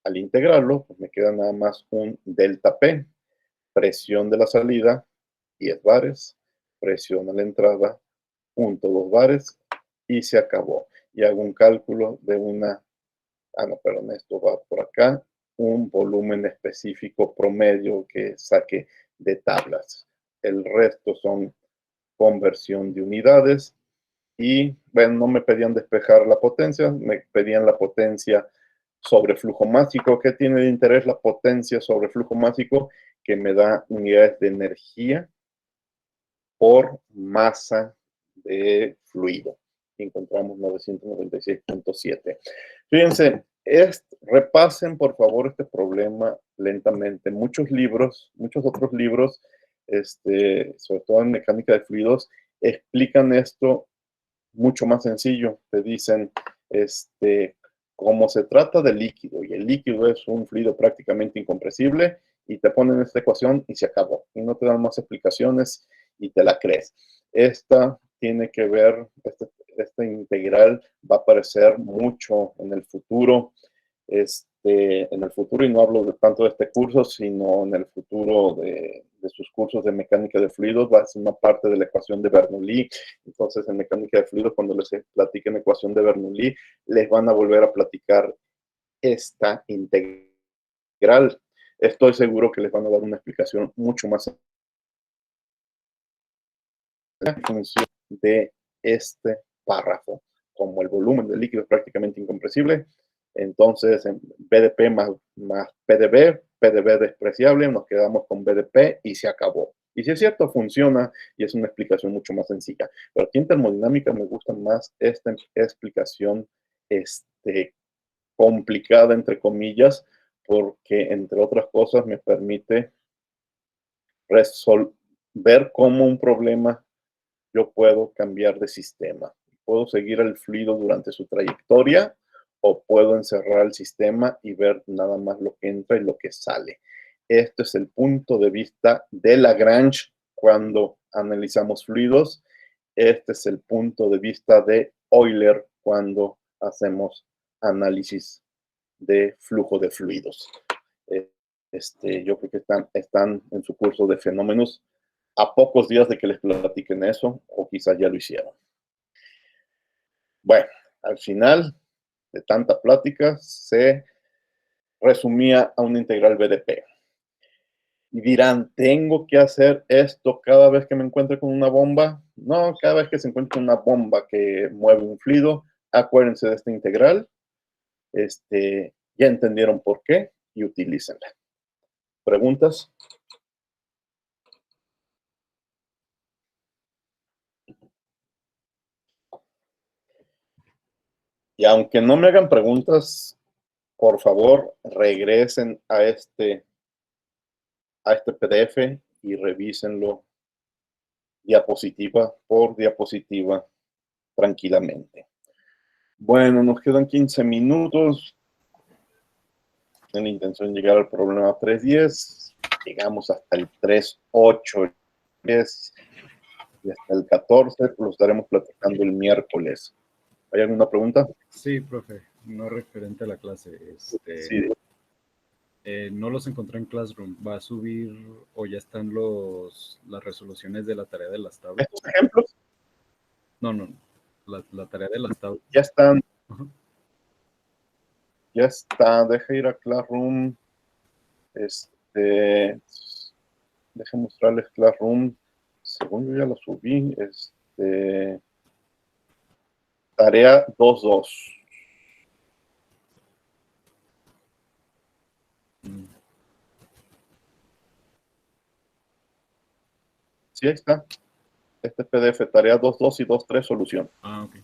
al integrarlo, pues me queda nada más un delta P, presión de la salida, 10 bares, presión a la entrada, 0.2 bares, y se acabó. Y hago un cálculo de perdón, esto va por acá, un volumen específico promedio que saque de tablas. El resto son conversión de unidades y, bueno, no me pedían despejar la potencia, me pedían la potencia sobre flujo másico. ¿Qué tiene de interés la potencia sobre flujo másico? Que me da unidades de energía por masa de fluido. Encontramos 996.7. Fíjense, repasen por favor este problema lentamente. Muchos libros, muchos otros libros, sobre todo en mecánica de fluidos, explican esto mucho más sencillo. Te dicen, como se trata de líquido y el líquido es un fluido prácticamente incompresible, y te ponen esta ecuación y se acabó. Y no te dan más explicaciones y te la crees. Esta tiene que ver, esta integral va a aparecer mucho en el futuro. En el futuro, y no hablo tanto de este curso, sino en el futuro de sus cursos de mecánica de fluidos, va a ser una parte de la ecuación de Bernoulli. Entonces, en mecánica de fluidos, cuando les platiquen ecuación de Bernoulli, les van a volver a platicar esta integral. Estoy seguro que les van a dar una explicación mucho más en función de este párrafo. Como el volumen del líquido es prácticamente incompresible, entonces en BDP más PdB, PdB despreciable, nos quedamos con BDP y se acabó. Y si es cierto, funciona y es una explicación mucho más sencilla. Pero aquí en termodinámica me gusta más esta explicación complicada, entre comillas, porque entre otras cosas me permite resolver cómo un problema yo puedo cambiar de sistema. Puedo seguir el fluido durante su trayectoria o puedo encerrar el sistema y ver nada más lo que entra y lo que sale. Este es el punto de vista de Lagrange cuando analizamos fluidos. Este es el punto de vista de Euler cuando hacemos análisis de flujo de fluidos. Yo creo que están en su curso de fenómenos a pocos días de que les platiquen eso, o quizás ya lo hicieron. Bueno, al final de tanta plática se resumía a una integral BDP. Y dirán, ¿tengo que hacer esto cada vez que me encuentre con una bomba? No, cada vez que se encuentre una bomba que mueve un fluido, acuérdense de esta integral. Ya entendieron por qué y utilícenla. ¿Preguntas? Y aunque no me hagan preguntas, por favor, regresen a este PDF y revísenlo diapositiva por diapositiva tranquilamente. Bueno, nos quedan 15 minutos. Tengo la intención de llegar al problema 3.10. Llegamos hasta el 3.8 y hasta el 14 lo estaremos platicando el miércoles. ¿Hay alguna pregunta? Sí, profe, no referente a la clase. Sí. No los encontré en Classroom. ¿Va a subir o ya están las resoluciones de la tarea de las tablas? ¿Estos ejemplos? No. La tarea de las tablas. Ya están. Ya está. Deja ir a Classroom. Deja mostrarles Classroom. Según yo ya lo subí. Tarea 2.2. Sí, ahí está. Este PDF, tarea 2.2 y 2.3, solución. Ah, ok.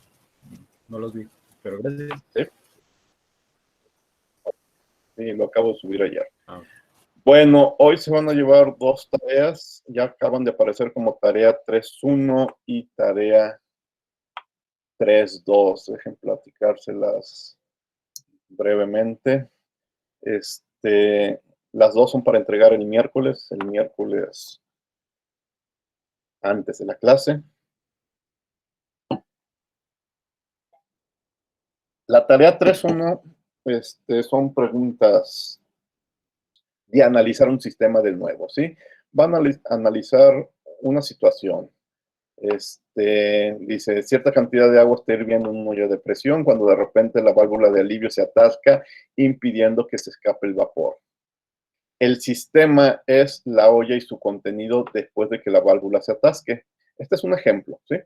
No los vi, pero gracias. Sí, lo acabo de subir ayer. Ah, okay. Bueno, hoy se van a llevar dos tareas. Ya acaban de aparecer como tarea 3.1 y tarea 3.2. Dejen platicárselas brevemente. Las dos son para entregar el miércoles antes de la clase. La tarea 3.1 son preguntas de analizar un sistema de nuevo, ¿sí? Van a analizar una situación. Dice, cierta cantidad de agua está hirviendo en un hoyo de presión cuando de repente la válvula de alivio se atasca, impidiendo que se escape el vapor. El sistema es la olla y su contenido después de que la válvula se atasque. Este es un ejemplo, ¿sí?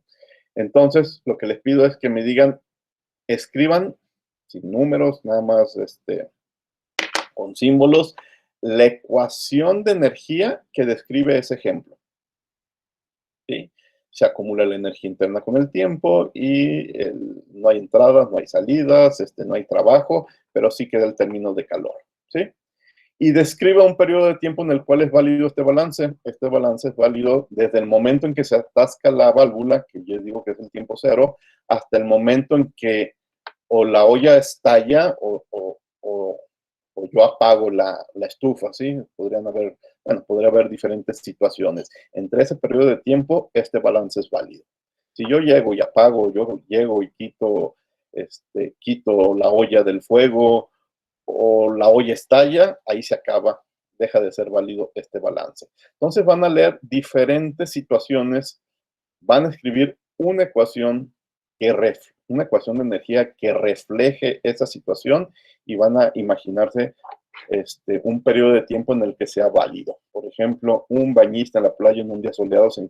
Entonces, lo que les pido es que me digan, escriban sin números, nada más con símbolos, la ecuación de energía que describe ese ejemplo. ¿Sí? se acumula la energía interna con el tiempo y no hay entradas, no hay salidas, no hay trabajo, pero sí queda el término de calor, ¿sí? Y describe un periodo de tiempo en el cual es válido este balance. Este balance es válido desde el momento en que se atasca la válvula, que yo digo que es el tiempo cero, hasta el momento en que o la olla estalla o yo apago la estufa, ¿sí? Podría haber diferentes situaciones. Entre ese periodo de tiempo, este balance es válido. Si yo llego y apago, yo llego y quito la olla del fuego o la olla estalla, ahí se acaba, deja de ser válido este balance. Entonces van a leer diferentes situaciones, van a escribir una ecuación una ecuación de energía que refleje esa situación y van a imaginarse un periodo de tiempo en el que sea válido. Por ejemplo, un bañista en la playa en un día soleado se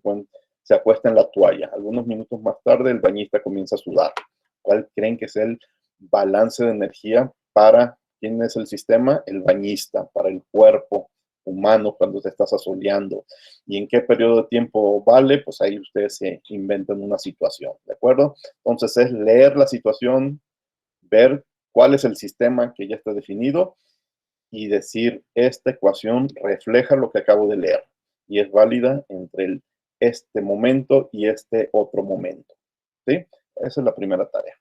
acuesta en la toalla. Algunos minutos más tarde el bañista comienza a sudar. ¿Cuál creen que es el balance de energía para quién es el sistema? El bañista, para el cuerpo humano cuando te estás asoleando. ¿Y en qué periodo de tiempo vale? Pues ahí ustedes se inventan una situación, ¿de acuerdo? Entonces es leer la situación, ver cuál es el sistema que ya está definido y decir, esta ecuación refleja lo que acabo de leer y es válida entre este momento y este otro momento, ¿sí? Esa es la primera tarea.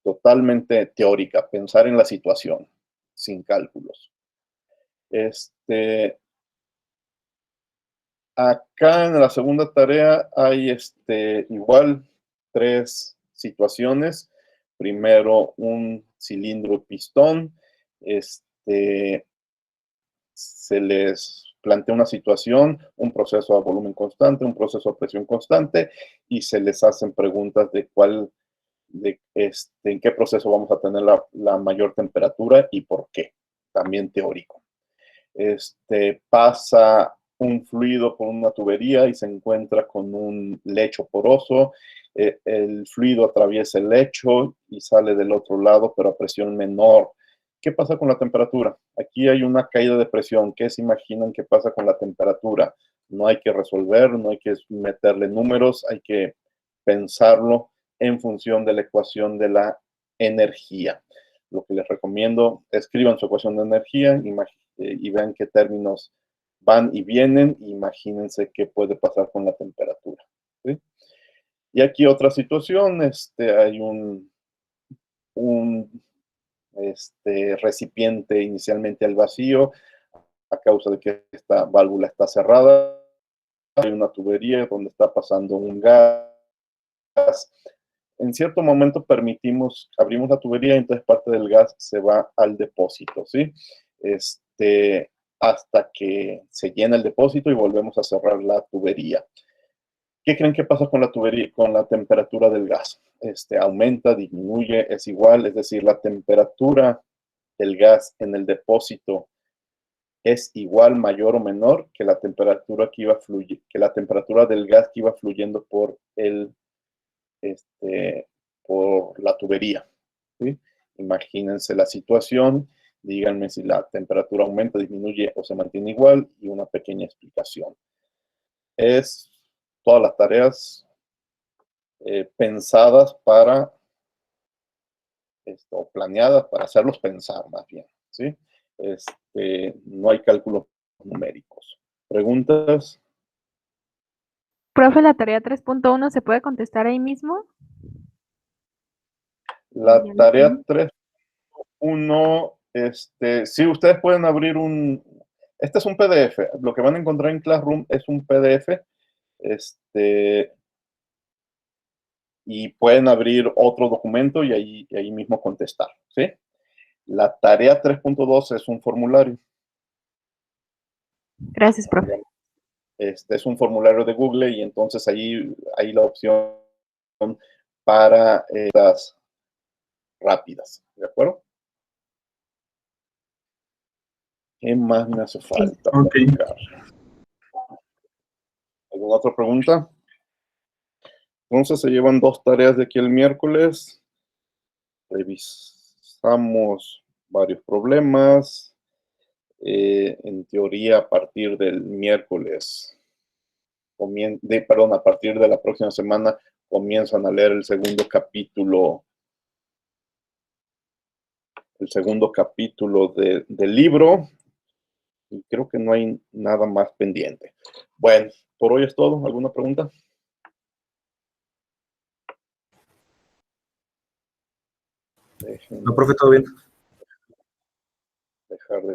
Totalmente teórica, pensar en la situación, sin cálculos. Acá en la segunda tarea hay igual 3 situaciones. Primero, un cilindro pistón. Se les plantea una situación, un proceso a volumen constante, un proceso a presión constante, y se les hacen preguntas de en qué proceso vamos a tener la mayor temperatura y por qué. También teórico. Pasa un fluido por una tubería y se encuentra con un lecho poroso. El fluido atraviesa el lecho y sale del otro lado, pero a presión menor. ¿Qué pasa con la temperatura? Aquí hay una caída de presión. ¿Qué se imaginan que pasa con la temperatura? No hay que resolver, no hay que meterle números, hay que pensarlo en función de la ecuación de la energía. Lo que les recomiendo, escriban su ecuación de energía y vean qué términos van y vienen, e imagínense qué puede pasar con la temperatura, ¿sí? Y aquí otra situación, hay un recipiente inicialmente al vacío, a causa de que esta válvula está cerrada, hay una tubería donde está pasando un gas. En cierto momento abrimos la tubería y entonces parte del gas se va al depósito, ¿sí? Hasta que se llena el depósito y volvemos a cerrar la tubería. ¿Qué creen que pasa con la tubería, con la temperatura del gas? Aumenta, disminuye, es igual, es decir, la temperatura del gas en el depósito es igual, mayor o menor que la temperatura del gas que iba fluyendo por la tubería, ¿sí? Imagínense la situación, díganme si la temperatura aumenta, disminuye o se mantiene igual y una pequeña explicación. Es todas las tareas pensadas o planeadas para hacerlos pensar más bien, ¿sí? No hay cálculos numéricos. ¿Preguntas? Profe, la tarea 3.1 ¿se puede contestar ahí mismo? La tarea 3.1, sí, ustedes pueden abrir este es un PDF. Lo que van a encontrar en Classroom es un PDF, y pueden abrir otro documento y ahí mismo contestar, ¿sí? La tarea 3.2 es un formulario. Gracias, profe. Es un formulario de Google y entonces ahí hay la opción para las rápidas, ¿de acuerdo? ¿Qué más me hace falta platicar? ¿Alguna otra pregunta? Entonces se llevan 2 tareas de aquí el miércoles. Revisamos varios problemas. En teoría, a partir del miércoles a partir de la próxima semana comienzan a leer el segundo capítulo del libro. Y creo que no hay nada más pendiente. Bueno, por hoy es todo. ¿Alguna pregunta? No, profe, todo bien. Dejar de